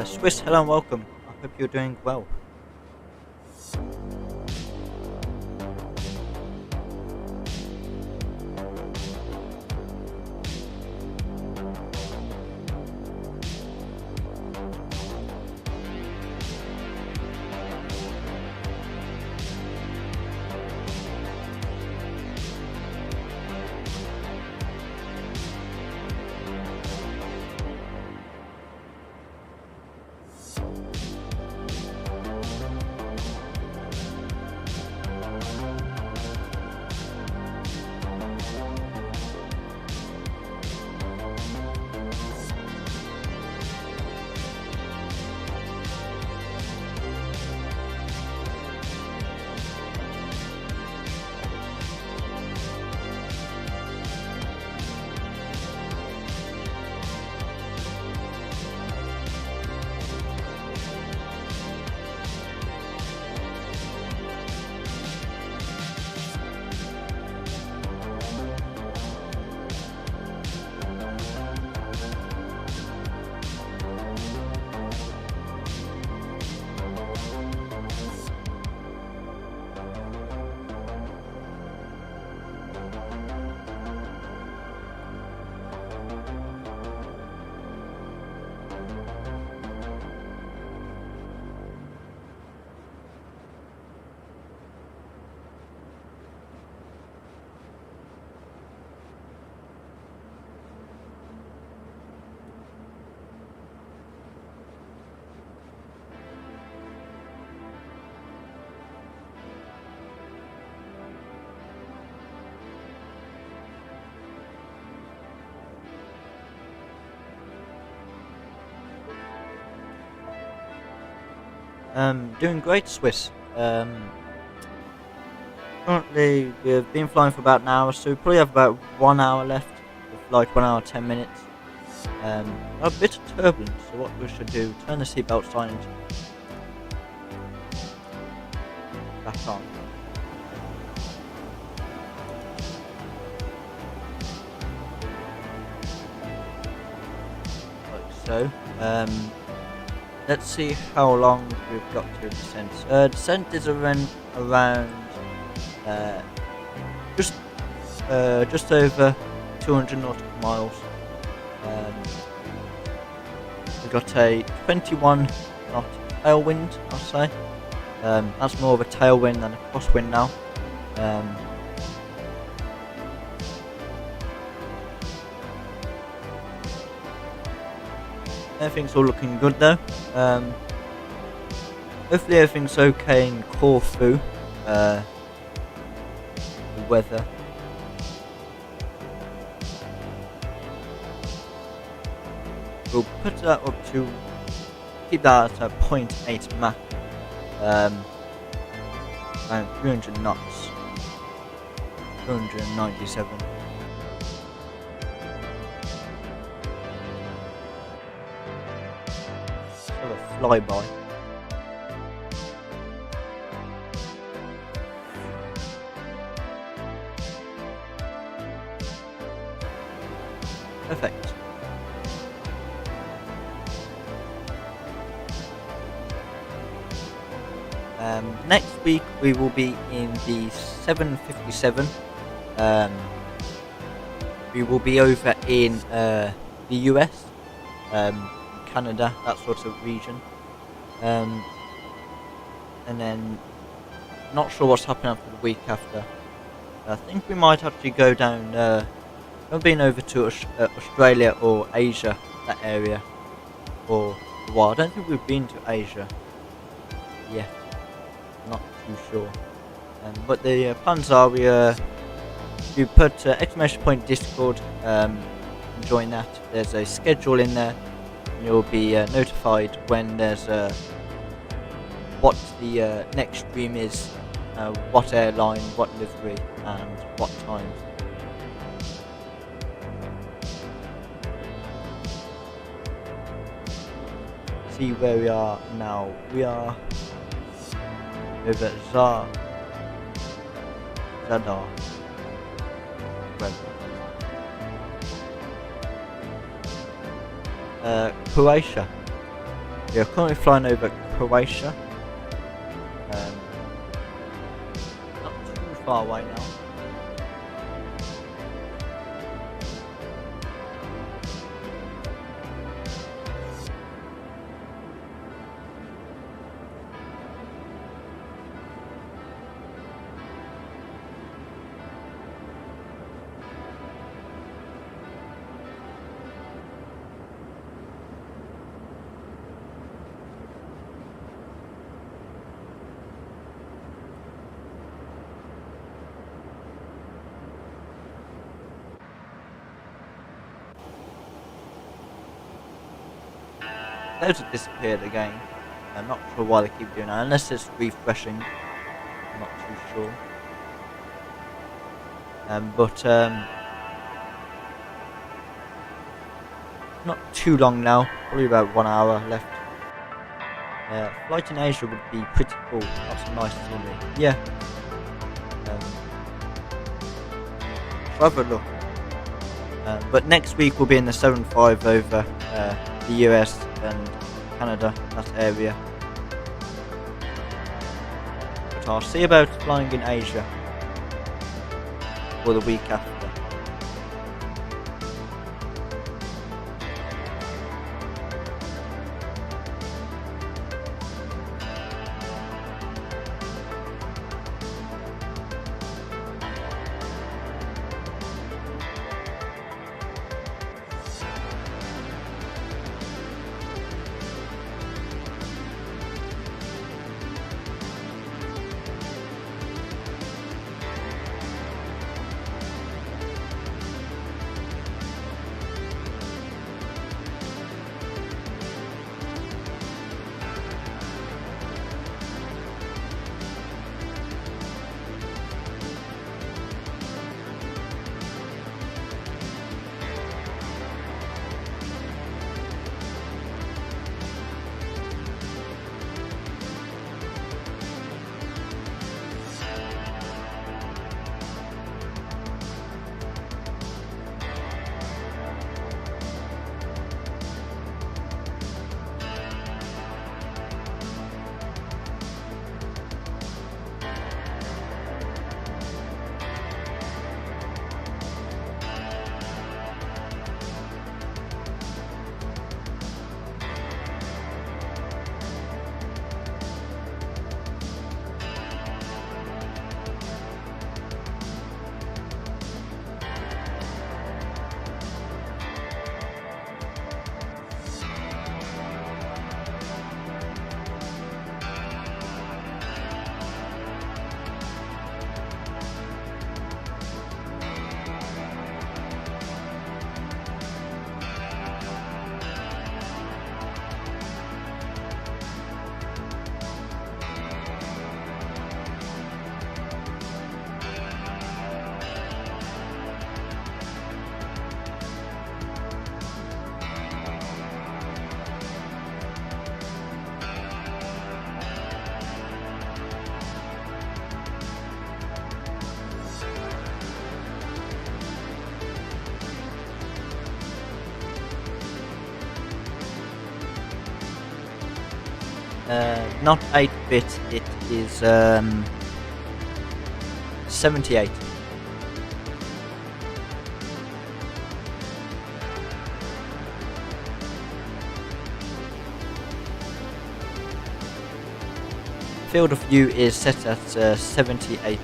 Swiss, hello and welcome. I hope you're doing well. Doing great, Swiss. Currently, we've been flying for about an hour, so we probably have about 1 hour left of flight, 1 hour 10 minutes. A bit of turbulence, so what we should do, turn the seatbelt sign back on. Like so. Let's see how long we've got to descent. Descent is around just over 200 nautical miles. We've got a 21 knot tailwind, I'll say. That's more of a tailwind than a crosswind now. Everything's all looking good though. Hopefully everything's okay in Corfu. The weather. We'll put that up to keep that at 0.8 Mach. Around 300 knots. 297. Flyby. Perfect. Next week we will be in the 757. We will be over in the US. Canada, that sort of region, and then not sure what's happening for the week after. I think we might actually go down. I've been over to Australia or Asia, that area, for a while. I don't think we've been to Asia yet. Not too sure. But the plans are you put exclamation point Discord and join that. There's a schedule in there. You'll be notified when there's what the next stream is, what airline, what livery, and what time. See where we are now. We are over Zadar. Croatia. We are currently flying over Croatia. Not too far away now. Those have disappeared again. I'm not sure why they keep doing that, unless it's refreshing. I'm not too sure. But not too long now, probably about 1 hour left. Flight in Asia would be pretty cool. Lots of nice scenery. Yeah. Have a look. But next week we'll be in the 7.5 over the US and Canada, that area. But I'll see about flying in Asia for the week after. Not 8-bit, it is 78. Field of view is set at 78.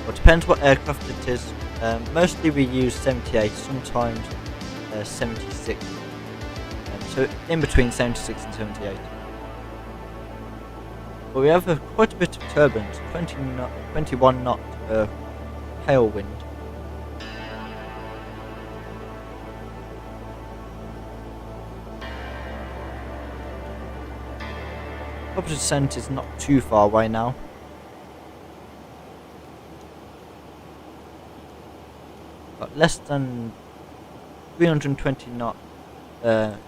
Well, depends what aircraft it is. Mostly we use 78, sometimes 76. So in between 76 and 78. But we have quite a bit of turbulence, 21 knot tailwind. Opposite descent is not too far away now. But less than 320 knot.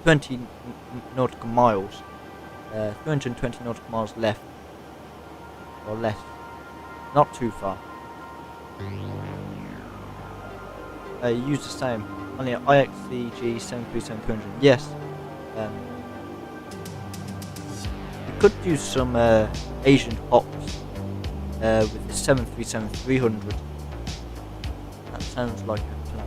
20 nautical miles, 320 nautical miles left, or less, not too far. Use the same, only IXEG 737-200, yes, could do some Asian hops with the 737-300. That sounds like a plan.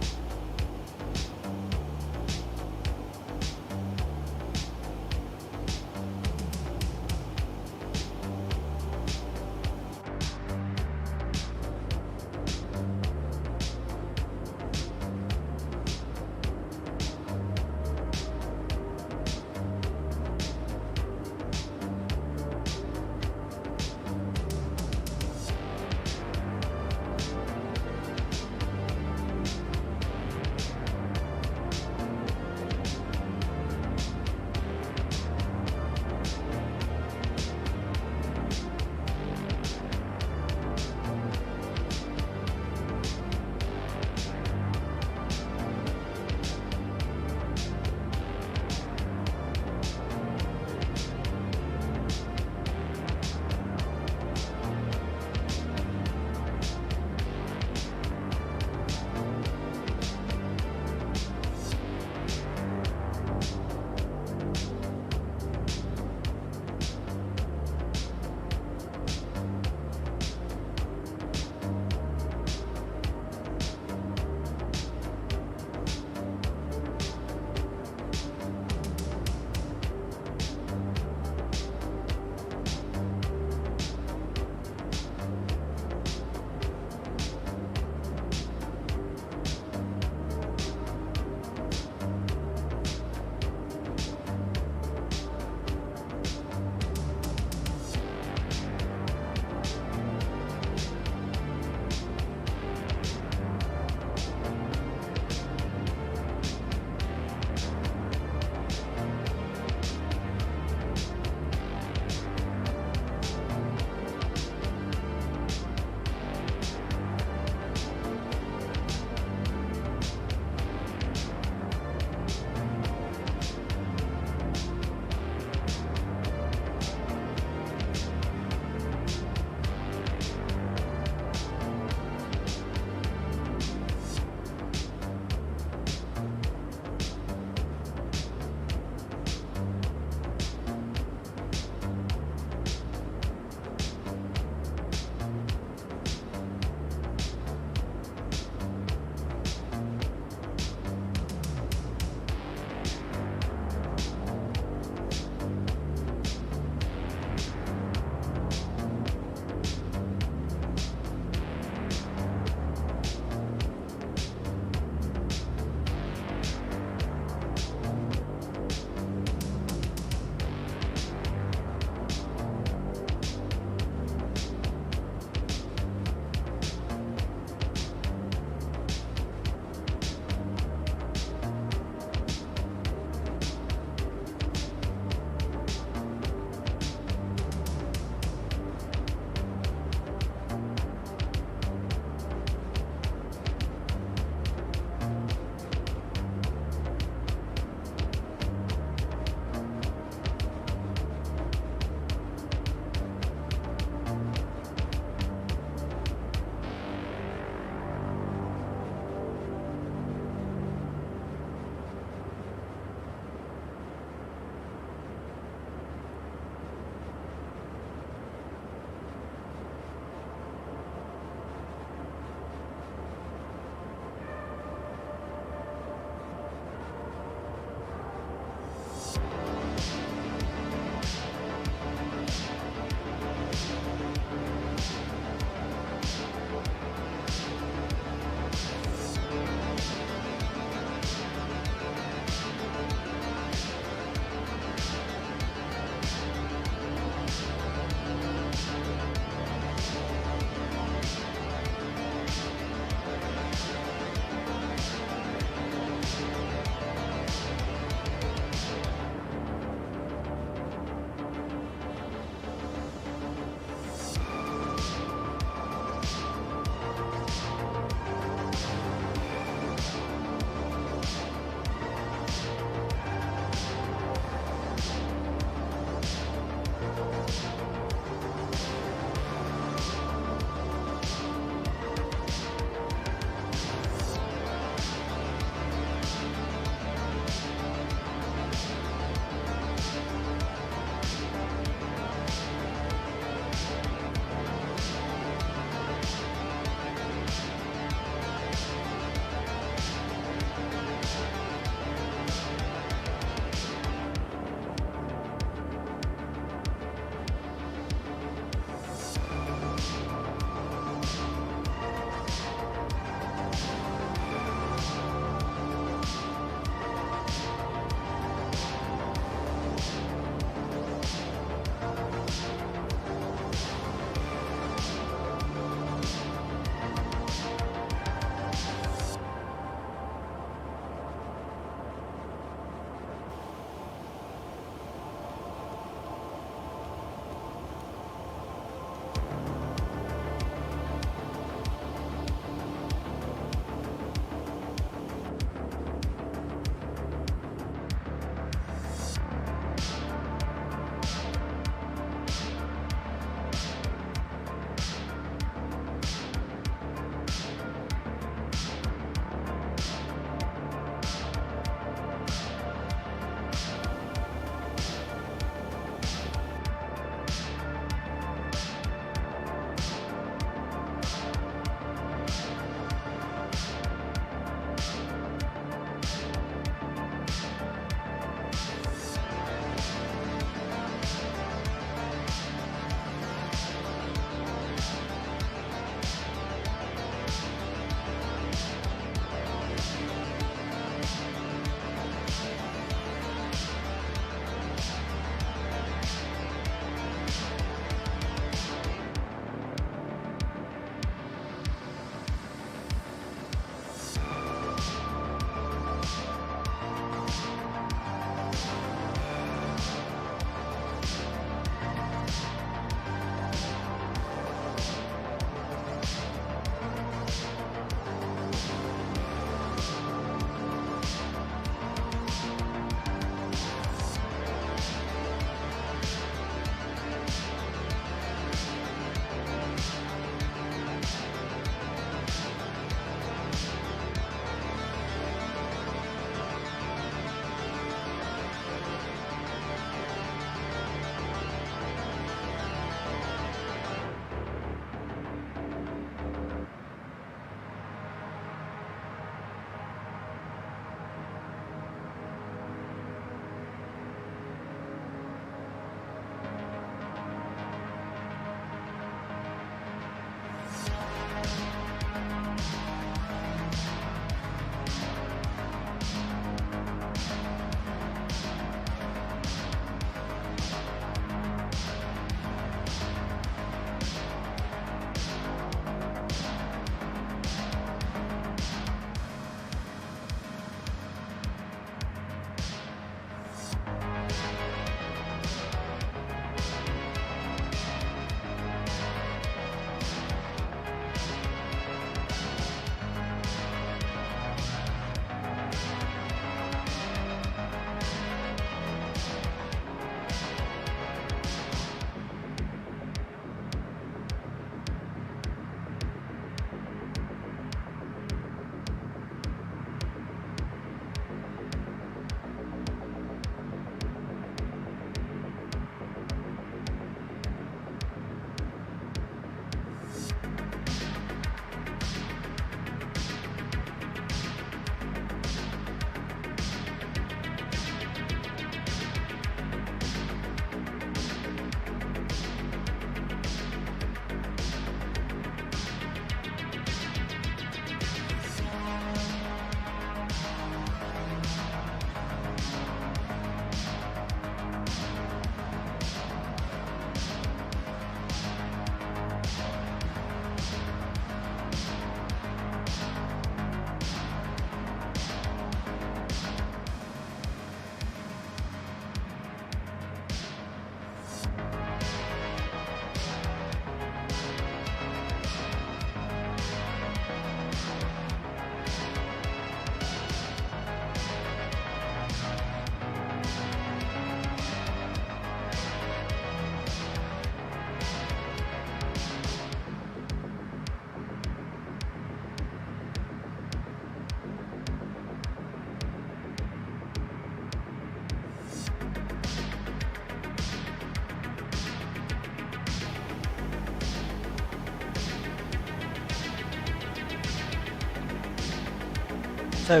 So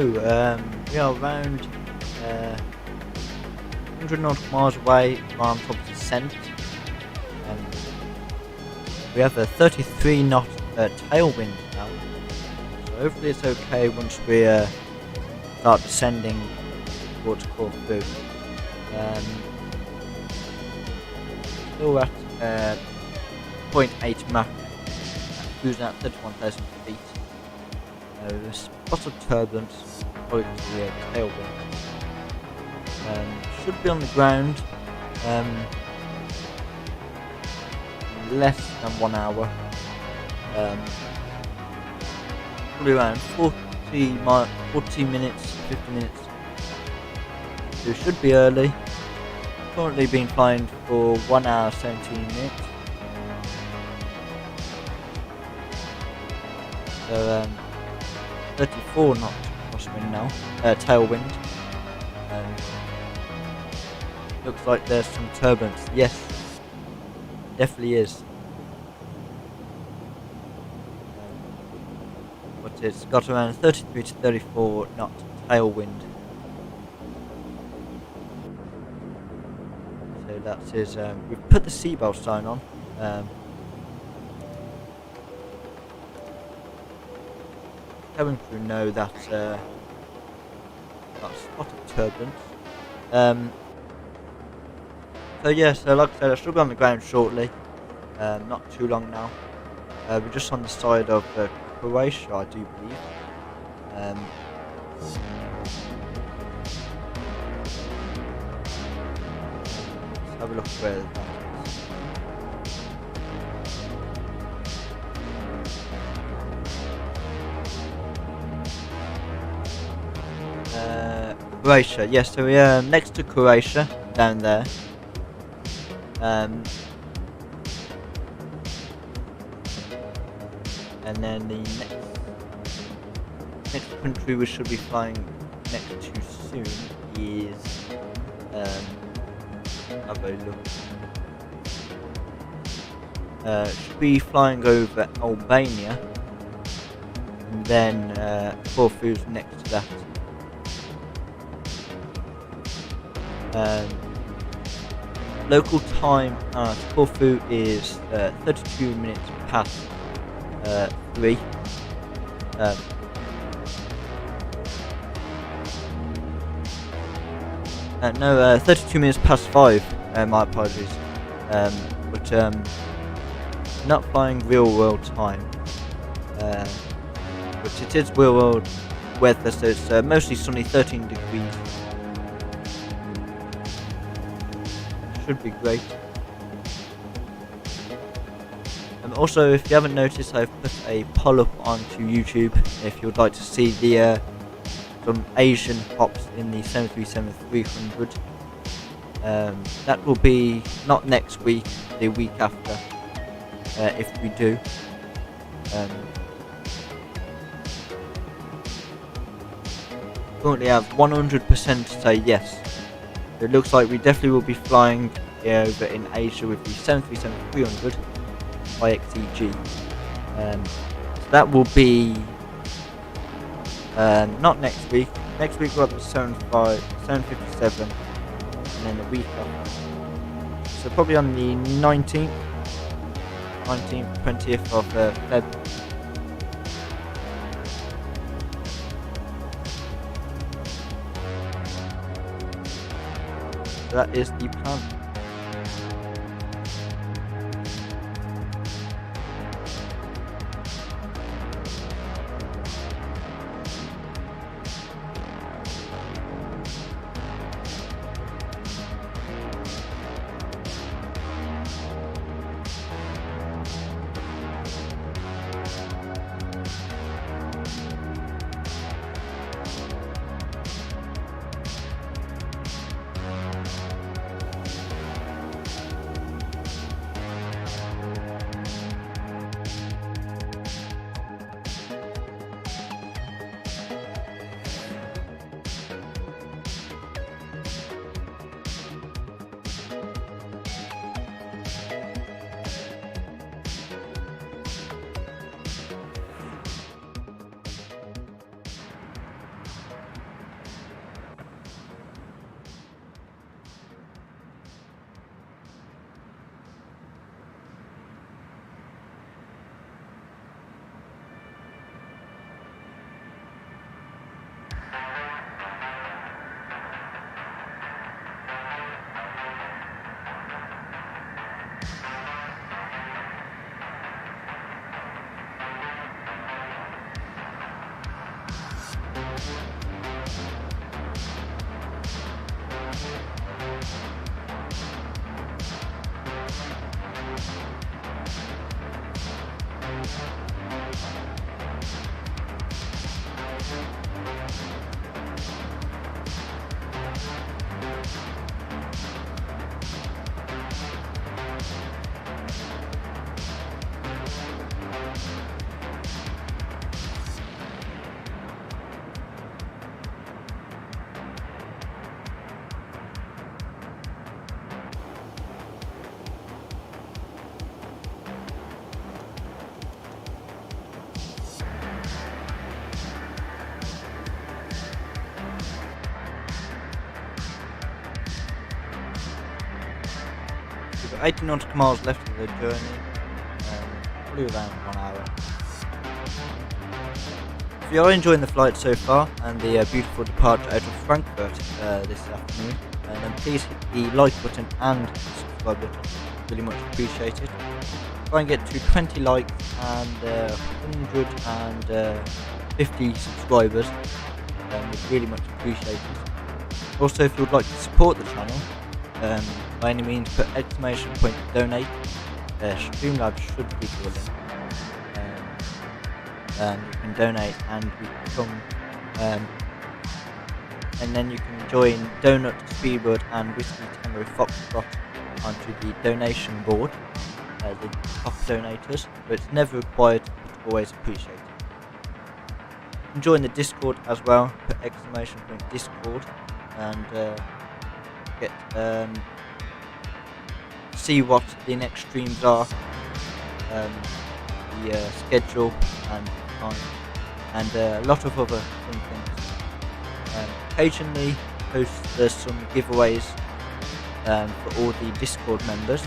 we are around 100 nautical miles away from top of descent. We have a 33 knot tailwind now, so hopefully it's okay once we start descending towards Corfu. Still at 0.8 Mach, cruising at 31,000 feet. There's spots of turbulence, probably to the tailwind. Should be on the ground less than 1 hour. Probably around 40 minutes, 50 minutes. So it should be early. Currently been flying for 1 hour 17 minutes. So 34 knots crosswind now, tailwind. Looks like there's some turbulence. Yes, definitely is. But it's got around 33 to 34 knot tailwind. So that's his. We've put the seatbelt sign on. Cabin crew know that spot of turbulence. So yeah, so like I said, I should be on the ground shortly. Not too long now. We're just on the side of Croatia, I do believe. Let's have a look where that is. Croatia, yes, so we're next to Croatia, down there. And then the next country we should be flying next to soon is have a look. Should be flying over Albania, and then Corfu's next to that. Local time at Corfu is 32 minutes past 3. No, 32 minutes past 5. My apologies. But not flying real world time. But it is real world weather, so it's mostly sunny, 13 degrees. Should be great. Also, if you haven't noticed, I've put a poll up onto YouTube if you would like to see the some Asian hops in the 737-300. That will be not next week, the week after, if we do. Currently have 100% say yes. It looks like we definitely will be flying over in Asia with the 737-300 IXEG. So that will be not next week. Next week we'll have the 757, and then the week after. So probably on the 19th, 20th of Feb. So that is the plan. 80 nautical miles left of the journey, probably around 1 hour. If you are enjoying the flight so far and the beautiful departure out of Frankfurt this afternoon, then please hit the like button and the subscribe button, really much appreciated. Try and get to 20 likes and 150 subscribers, we'd really much appreciated. Also, if you would like to support the channel, by any means put exclamation point donate, Streamlabs should give you a link. You can donate and become, and then you can join Donut, Speedbird and Whiskey Tango Foxtrot onto the donation board, the top donators, but it's never required, but always appreciated. You can join the Discord as well, put exclamation point Discord, and get see what the next streams are, the schedule and time, and a lot of other fun things. Occasionally post some giveaways for all the Discord members.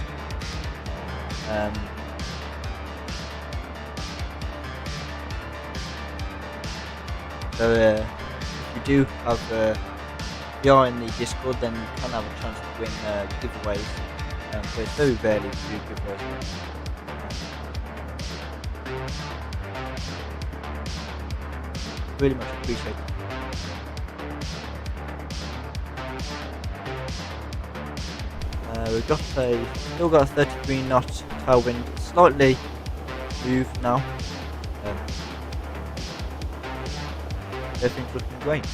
So if you do have, if you are in the Discord, then you can have a chance to win giveaways. But it's very rarely to do giveaways. Really much appreciated. We've still got a 33 knot tailwind, slightly moved now. Everything's looking great.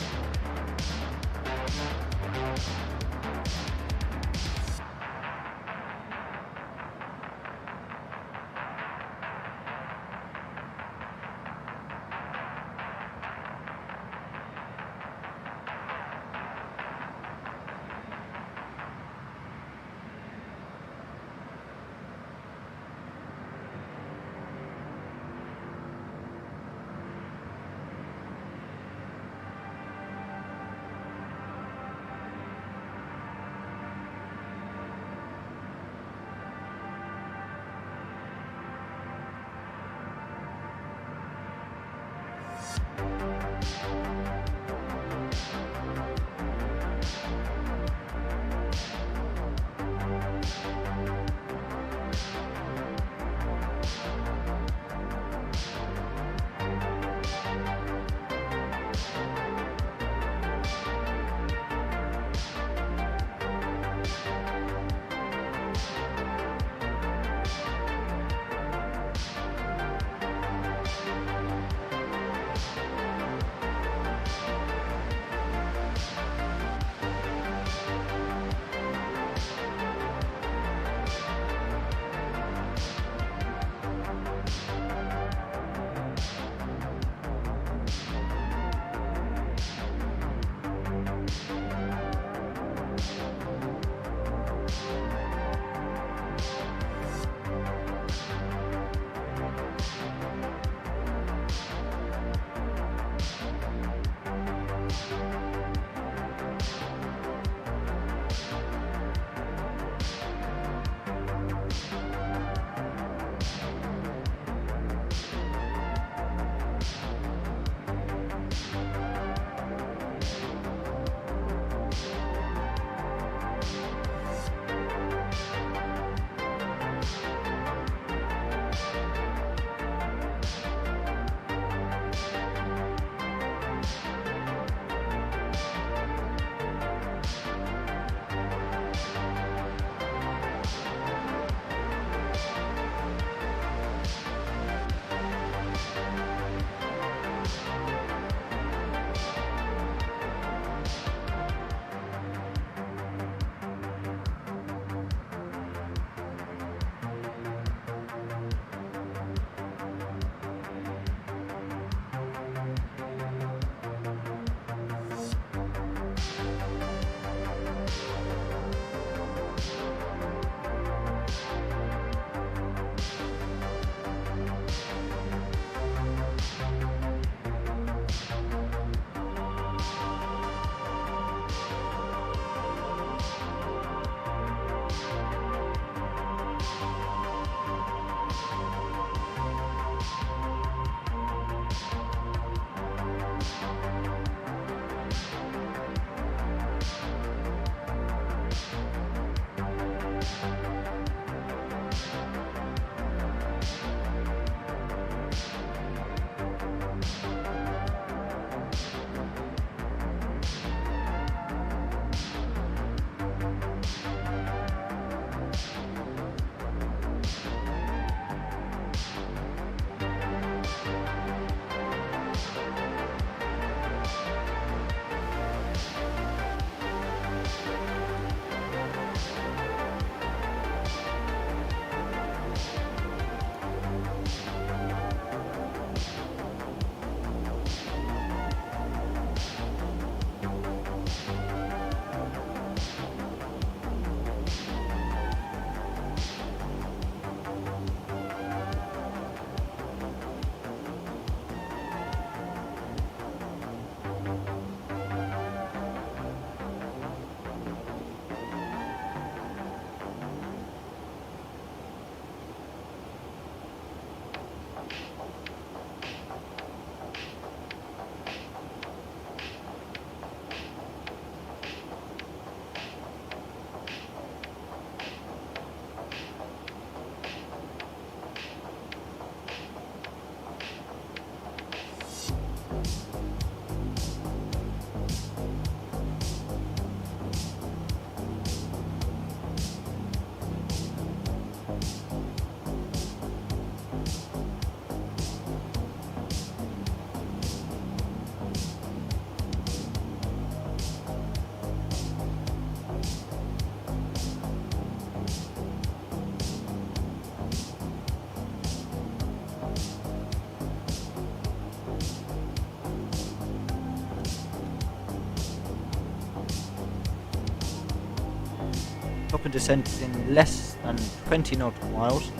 proper descent is in less than 20 nautical miles.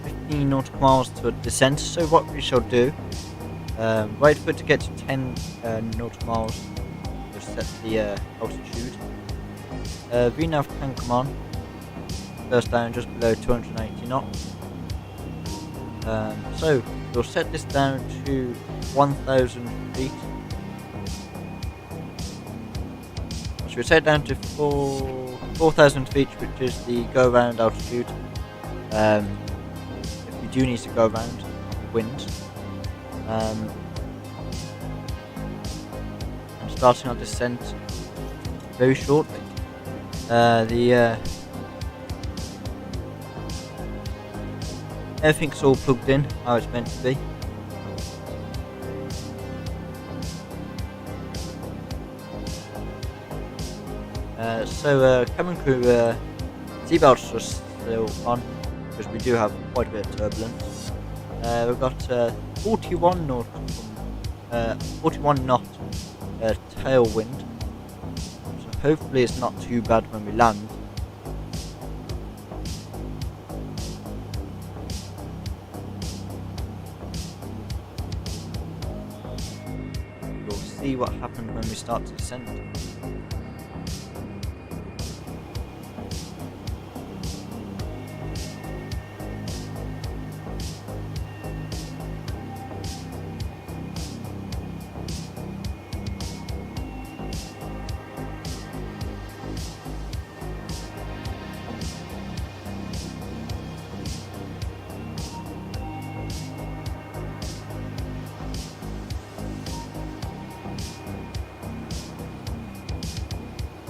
15 nautical miles to a descent. So what we shall do, wait for it to get to 10 nautical miles to set the altitude. VNAV can come on. First down just below 280 knots. So we'll set this down to 1,000 feet. So we'll set it down to 4,000 feet, which is the go around altitude. If we do need to go around wind. And starting our descent very shortly. Everything's all plugged in how it's meant to be. Cabin crew, seatbelts are still on because we do have quite a bit of turbulence. We've got 41 knot tailwind, so hopefully it's not too bad when we land. We'll see what happens when we start to descend.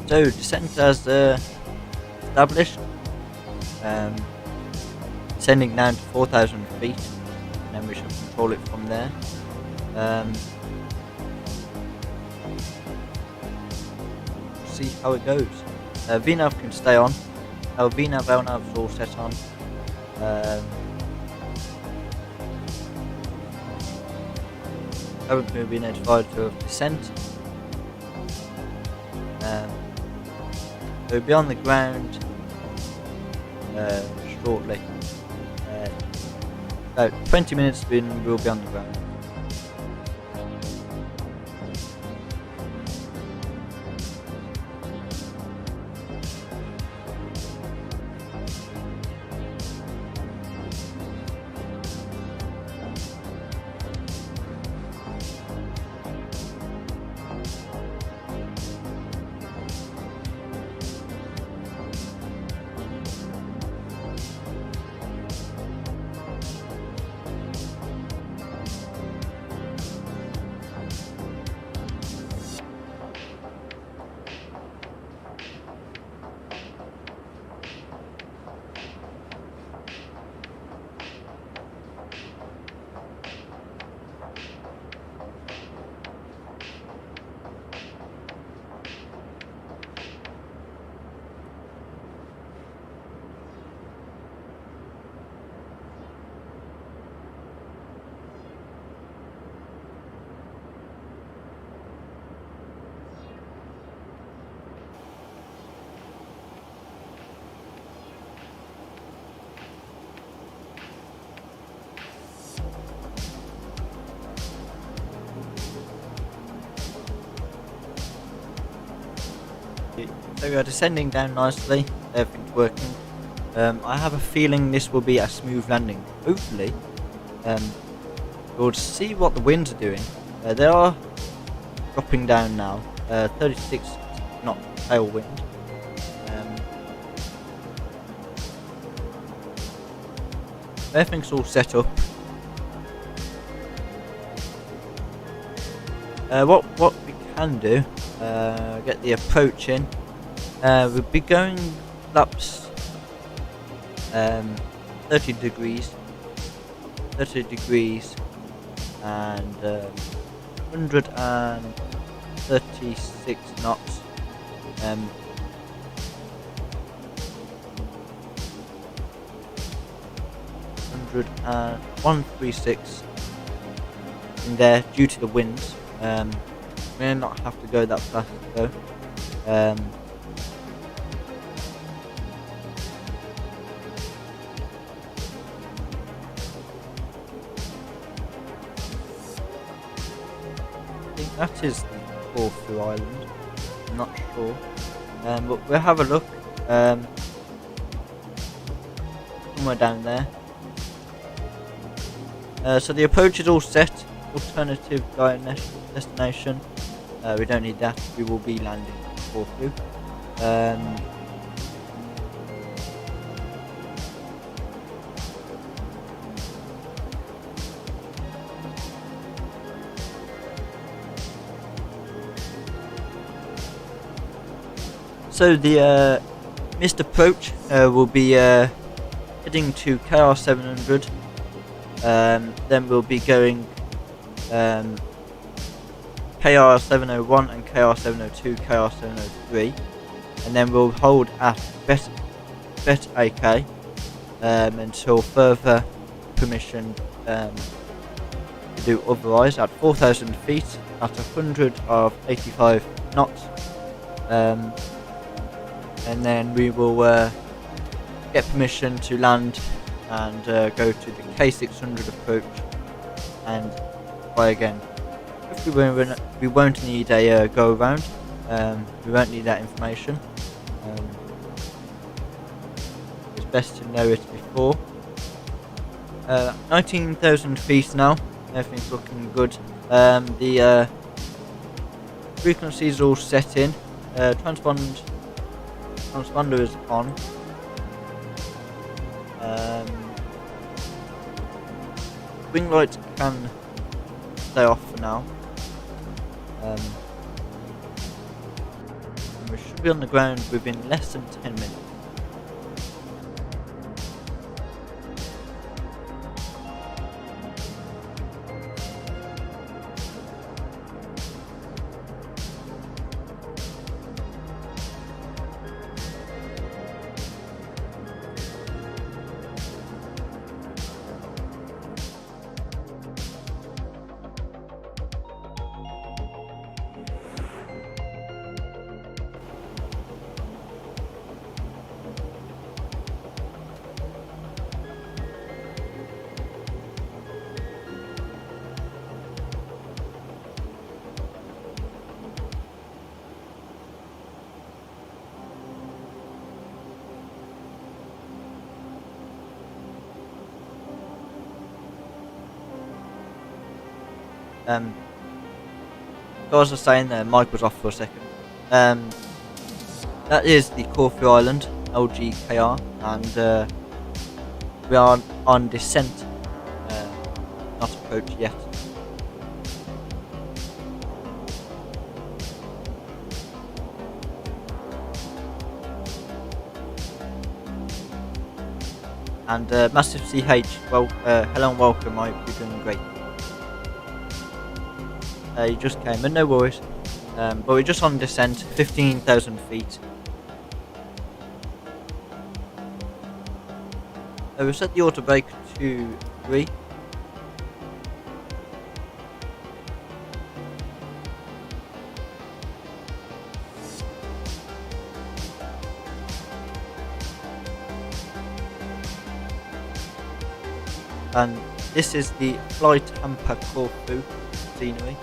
So descent as established, descending down to 4,000 feet, and then we should control it from there. See how it goes. VNAV can stay on. Our VNAV, LNAV is all set on. Haven't been notified to have descent. We'll be on the ground shortly. About 20 minutes we'll be on the ground. So we are descending down nicely, everything's working. I have a feeling this will be a smooth landing, hopefully. We'll see what the winds are doing. They are dropping down now, 36 knot tailwind. Everything's all set up. What we can do, get the approach in. We'll be going laps 30 degrees and 136 knots. 136 in there due to the winds. We may not have to go that fast though. Um, I think that is the Corfu Island. I'm not sure, but we'll have a look. Somewhere down there. So the approach is all set. Alternative destination. We don't need that. We will be landing at Corfu. So the missed approach will be heading to KR 700. Then we'll be going KR 701 and KR 702, KR 703, and then we'll hold at Bet AK until further permission to do otherwise at 4,000 feet at 185 knots. And then we will get permission to land and go to the K600 approach and fly again. If we won't need a go around. We won't need that information. It's best to know it before. 19,000 feet now. Everything's looking good. The frequencies are all set in. Transponder is on. Wing lights can stay off for now. And we should be on the ground within less than 10 minutes. As I was saying, Mike was off for a second. That is the Corfu Island, LGKR, and we are on descent, not approach yet. And Massive CH, well, hello and welcome, I hope you're doing great. You just came in, no worries. But we're just on descent, 15,000 feet. We've set the auto brake to 3. And this is the flight hamper Corfu scenery.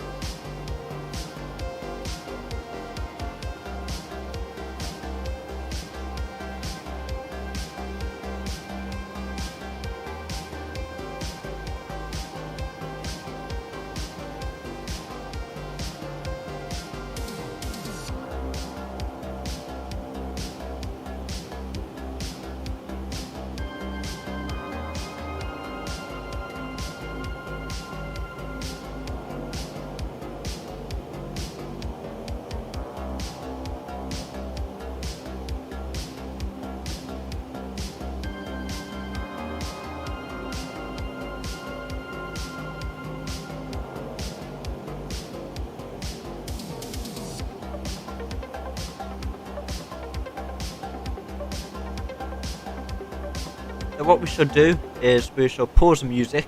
So what we should do is we shall pause the music,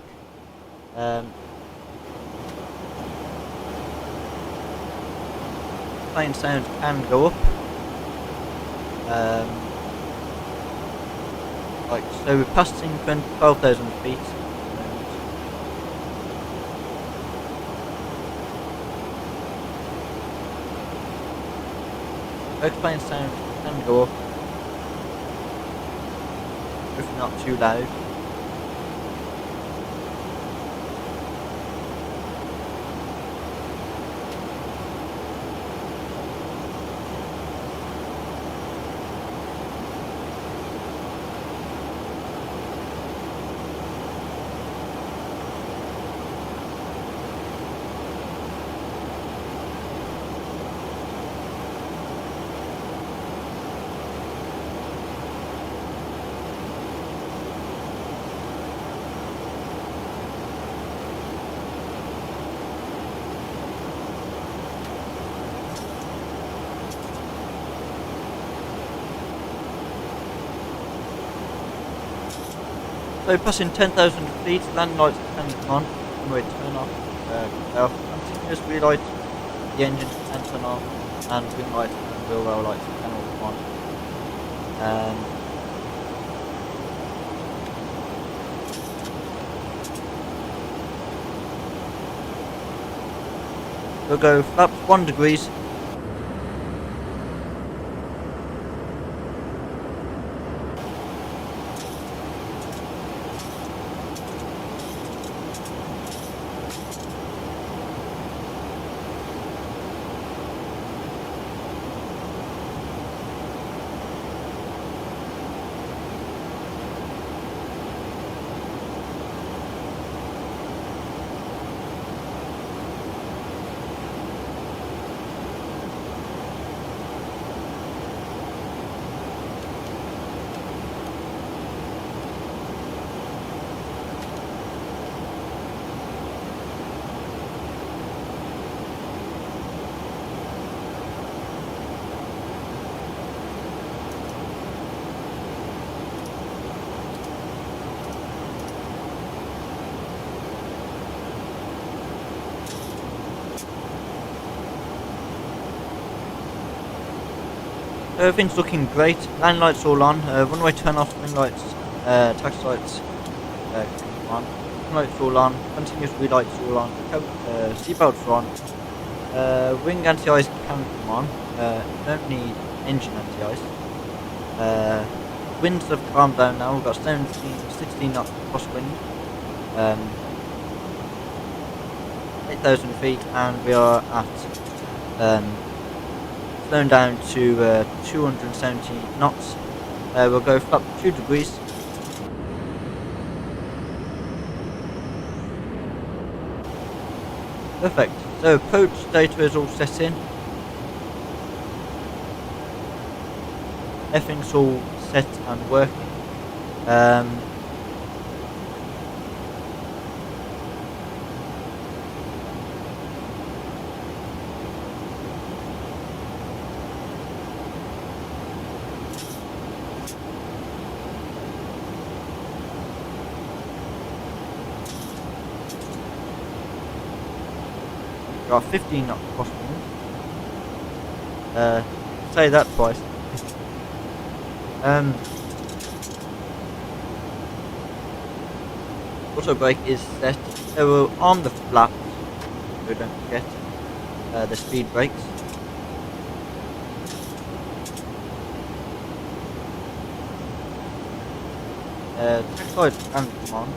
plane sound can go up. Like so, we're passing 12,000 feet. Plane sound can go up if not too loud. So passing 10,000 feet, landing lights can come on, and we turn off, they are continuous wheel light, the engine can turn off, and wing lights and wheel well lights can all come on. We'll go flaps 1 degrees. Everything's looking great. Landing lights all on. Runway turn off. Wing lights, taxi lights on. Wing lights all on. Continuous wheel lights all on. Seatbelts are on. Wing anti-ice can come on. Don't need engine anti-ice. Winds have calmed down now. We've got 16 knots crosswind. 8,000 feet, and we are at slowing down to 270 knots. We'll go flap 2 degrees. Perfect. So approach data is all set in. Everything's all set and working. Got 15 knot crosswind. Say that twice. Auto brake is set. So we'll arm the flaps so we don't forget the speed brakes. Tax lights can come on.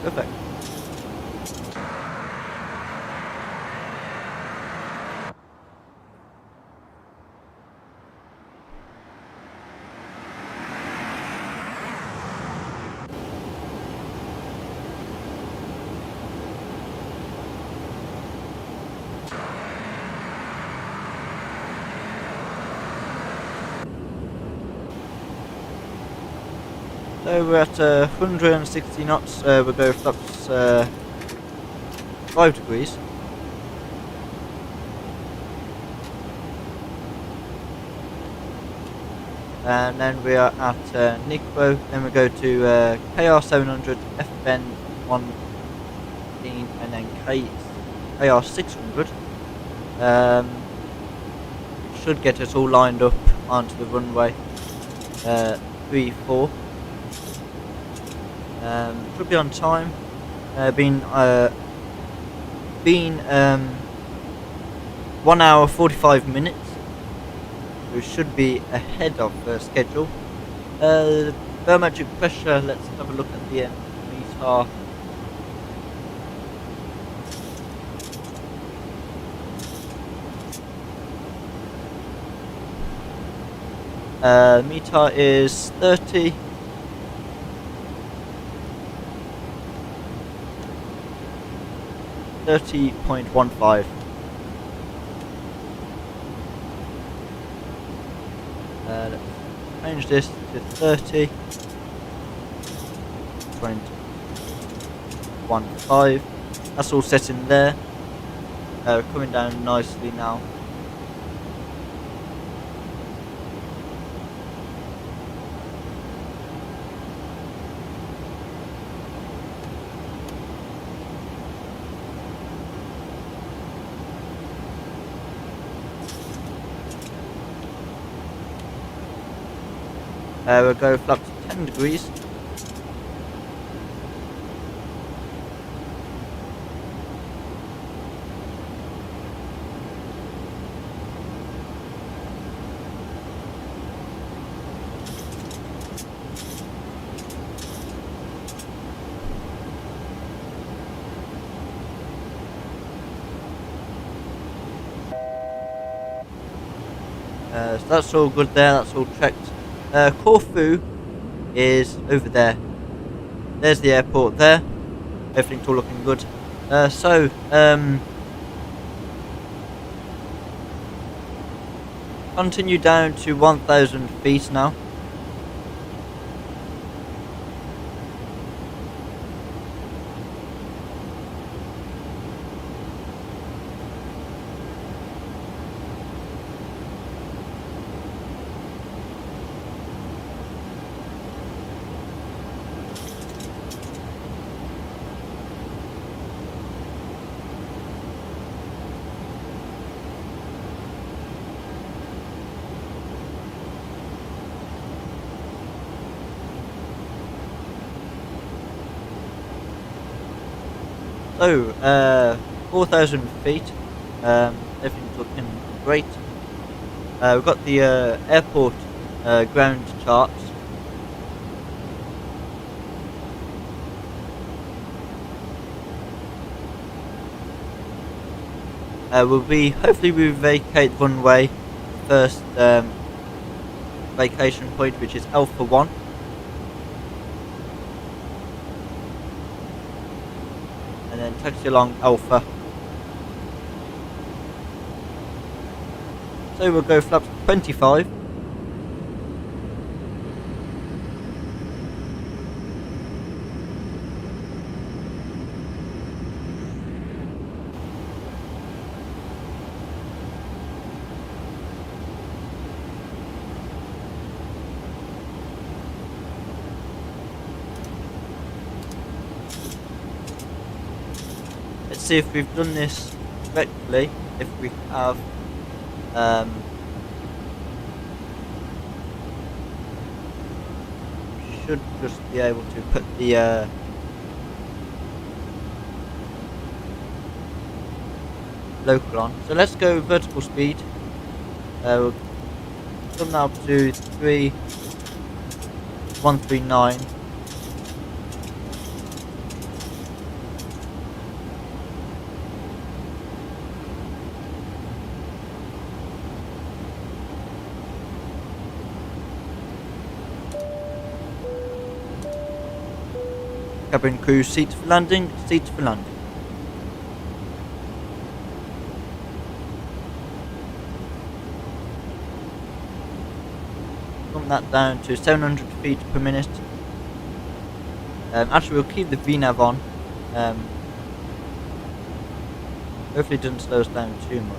Perfect. So we're at 160 knots, we'll go flaps 5 degrees. and then we are at Nikbo. Then we go to KR700, FN115, and then KR600. Should get us all lined up onto the runway 34. Should be on time. Been 1 hour 45 minutes. We should be ahead of schedule. Barometric pressure. Let's have a look at the METAR. METAR is 30. .15. Let's change this to 30. 20.15. That's all set in there. Coming down nicely now. We'll go flat to 10 degrees. So that's all good there, that's all checked. Corfu is over there. There's the airport there. Everything's all looking good. Continue down to 1,000 feet now. So, 4,000 feet, everything's looking great. We've got the airport ground charts. Hopefully we vacate runway first vacation point, which is Alpha 1. And then taxi along Alpha. So we'll go flaps 25. Let's see if we've done this correctly. If we have, should just be able to put the local on. So let's go vertical speed. We'll come now to 3139. Cabin crew, seats for landing, seats for landing. Pump that down to 700 feet per minute. Actually, we'll keep the VNAV on. Hopefully it doesn't slow us down too much.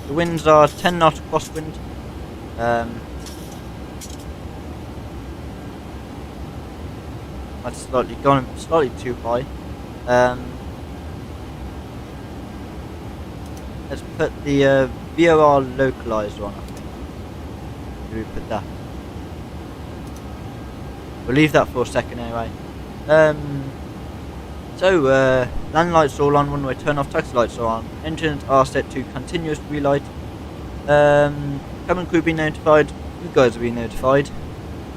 The winds are 10 knot crosswind. That's slightly gone slightly too high. Let's put the VOR localizer on, I think. Do we put that? We'll leave that for a second anyway. Land lights are all on, runway turn off, taxi lights are on. Engines are set to continuous relight. Cabin crew be notified, you guys will be notified.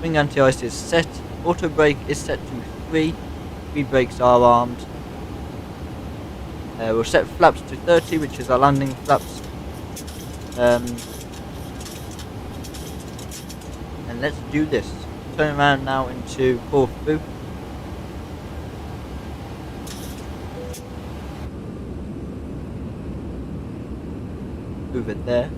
Wing anti-ice is set. Auto brake is set to 3. Speed brakes are armed. We'll set flaps to 30, which is our landing flaps. And let's do this. Turn around now into Corfu. Move it there.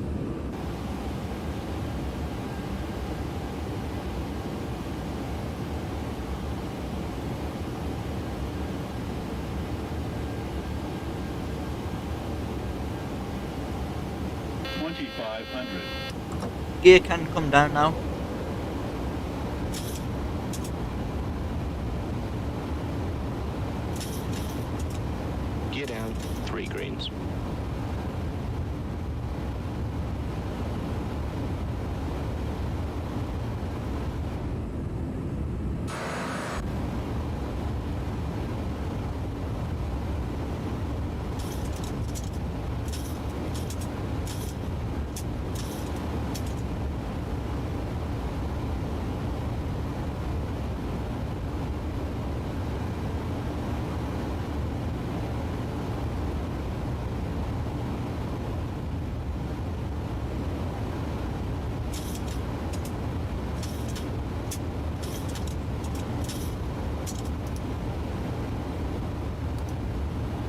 Gear can come down now. Gear down, 3 greens.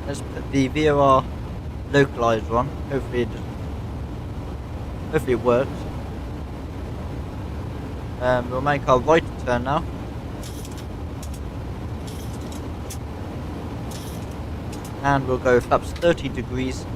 Let's put the VOR localizer on. Hopefully it works. We'll make our right turn now. And we'll go flaps 30 degrees.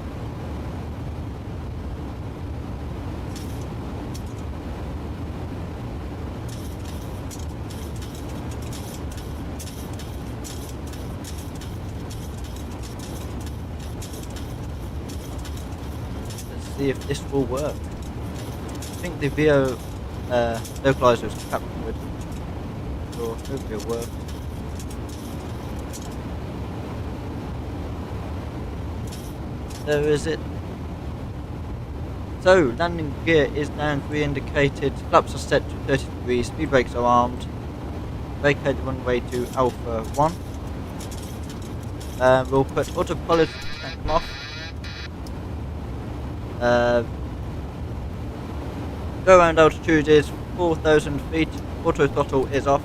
See if this will work. I think the VO localizer is captain good. So hopefully it works. There is it. So landing gear is now 3 indicated. Flaps are set to 30 degrees. Speed brakes are armed. Vacate the runway to Alpha 1. We'll put autopilot and come off. Go around altitude is 4,000 feet. Auto throttle is off.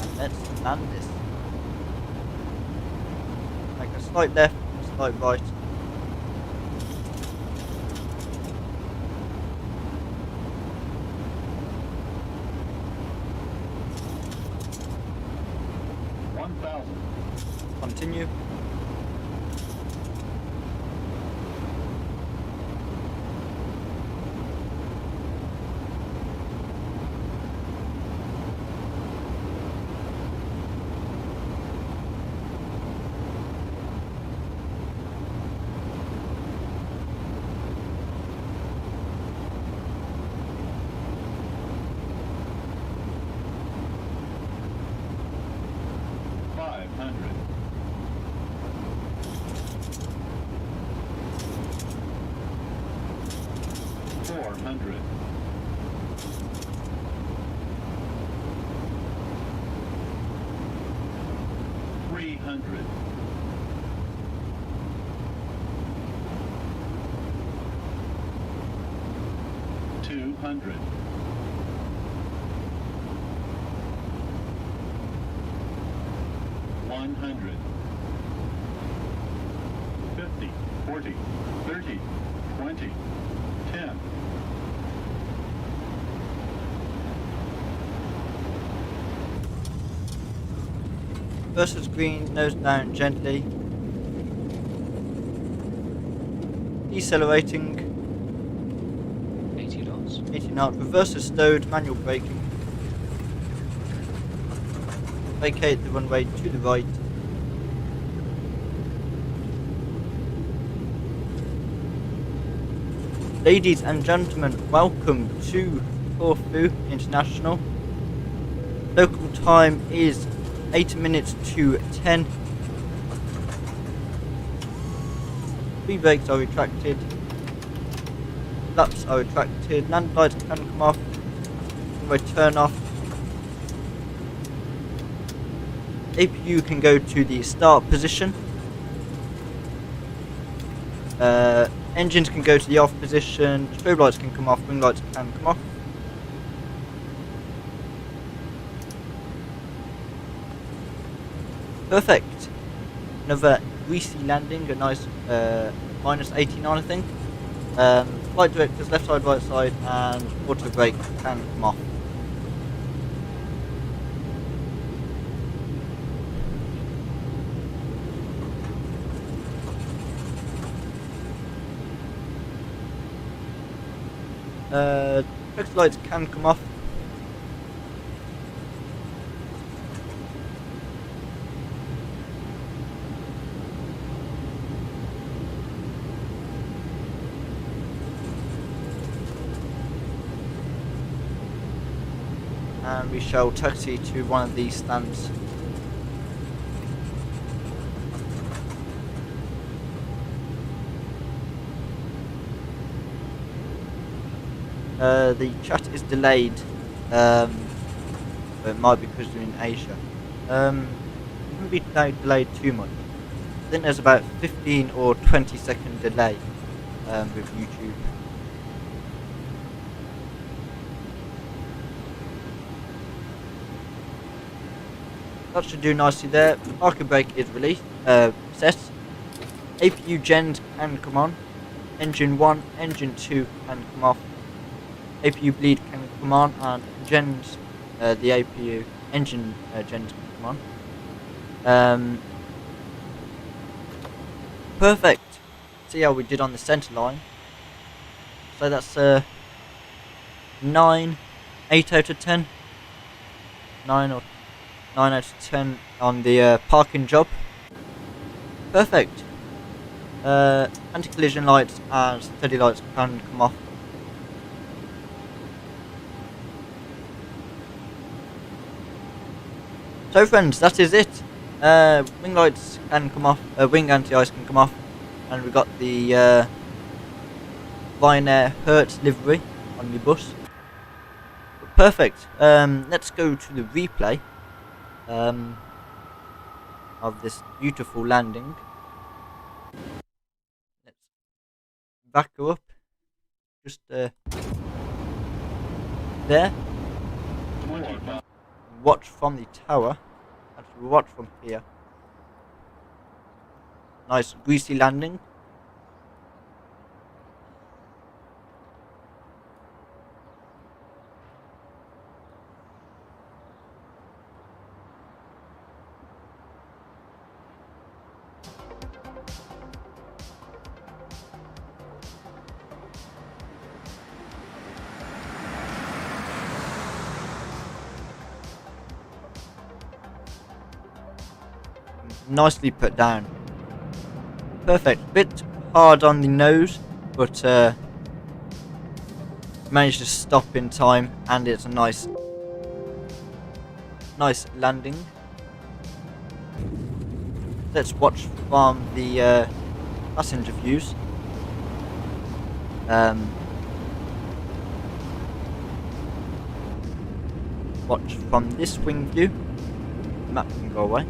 And let's land this. Make a slight left and a slight right. Continue. Hundred. 100. 50, 40, 30, 20, 10. Versus green, nose down gently. decelerating, 80 knots. 80 knots, reverser stowed, manual braking. Vacate the runway to the right. Ladies and gentlemen, welcome to Corfu International. Local time is 8 minutes to 10. Free brakes are retracted. Flaps are retracted. Land lights can come off. Runway turn off. APU can go to the start position. Engines can go to the off position. Strobe lights can come off. Wing lights can come off. Perfect. Another greasy landing. A nice minus 89, I think. Flight directors left side, right side, and auto brake can come off. Fixed lights can come off. And we shall taxi to one of these stands. The chat is delayed. It might be because we're in Asia. It wouldn't be delayed too much. I think there's about 15 or 20-second delay with YouTube. That should do nicely there. Parking brake is released, set. APU gens can come on. Engine 1, engine 2 can come off. APU bleed can come on, and gens, the APU engine gens can come on. Perfect. See how we did on the centre line. So that's 9, 8 out of 10. 9 out of 10 on the parking job. Perfect. Anti-collision lights and steady lights can come off. So friends, that is it. Wing lights can come off, wing anti-ice can come off, and we've got the Ryanair Hertz livery on the bus. Perfect. Let's go to the replay of this beautiful landing. Let's back her up. Just there. Watch from the tower. Actually, watch from here. Nice greasy landing. Nicely put down. Perfect. Bit hard on the nose, but managed to stop in time, and it's a nice landing. Let's watch from the passenger views. Watch from this wing view. The map can go away.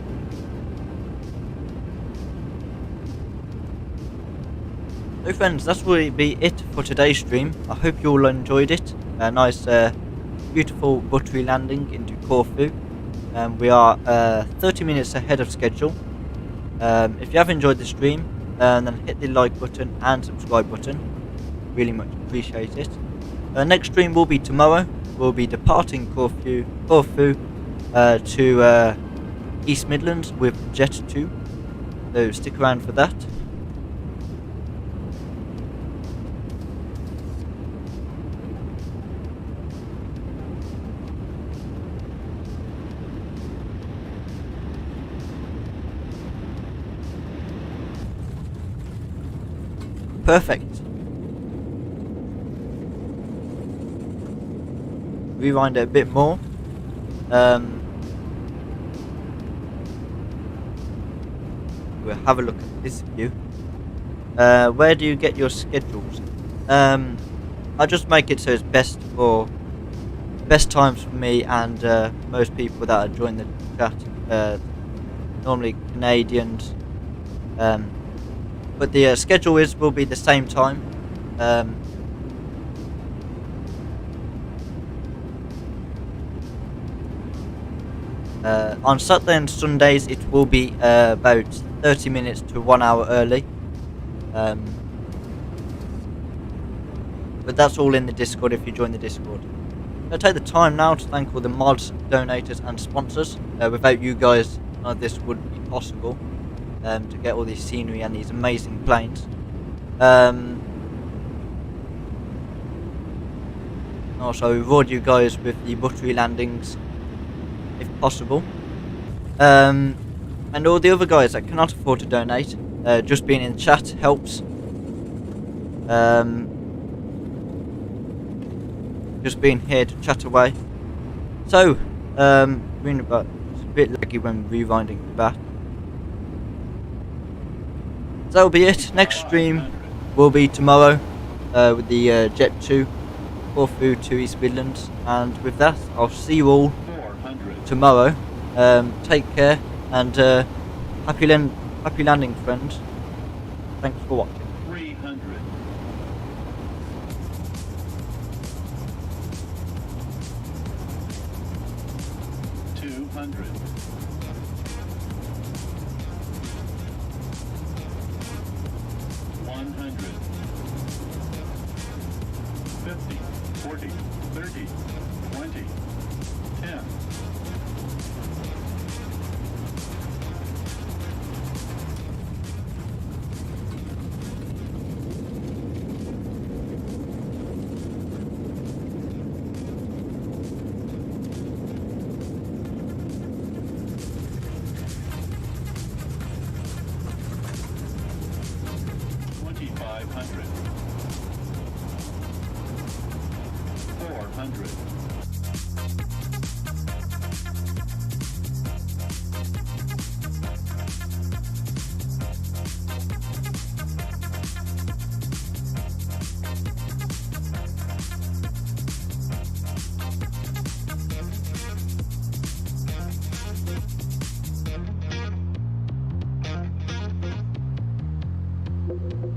So friends, that's will be it for today's stream. I hope you all enjoyed it. A nice beautiful buttery landing into Corfu. We are 30 minutes ahead of schedule. If you have enjoyed the stream, then hit the like button and subscribe button. Really much appreciate it. Next stream will be tomorrow. We'll be departing Corfu to East Midlands with Jet 2. So stick around for that. perfect. Rewind it a bit more. We'll have a look at this view. Where do you get your schedules? I just make it so it's best times for me and most people that are joining the chat. Normally Canadians. But the schedule will be the same time. On Saturday and Sundays it will be about 30 minutes to 1 hour early. But that's all in the Discord if you join the Discord. I'll take the time now to thank all the mods, donators and sponsors. Without you guys, none of this would be possible. To get all this scenery and these amazing planes. Also reward you guys with the buttery landings if possible. And all the other guys that cannot afford to donate, just being in chat helps. Just being here to chat away. So, it's a bit laggy when rewinding back. So that'll be it. Next stream will be tomorrow with the Jet 2 Corfu to East Midlands, and with that I'll see you all tomorrow. Take care and happy landing, friends. Thanks for watching. 300. 200. 100. 50, 40, 30, 20, 10. 2,500. 400. 100.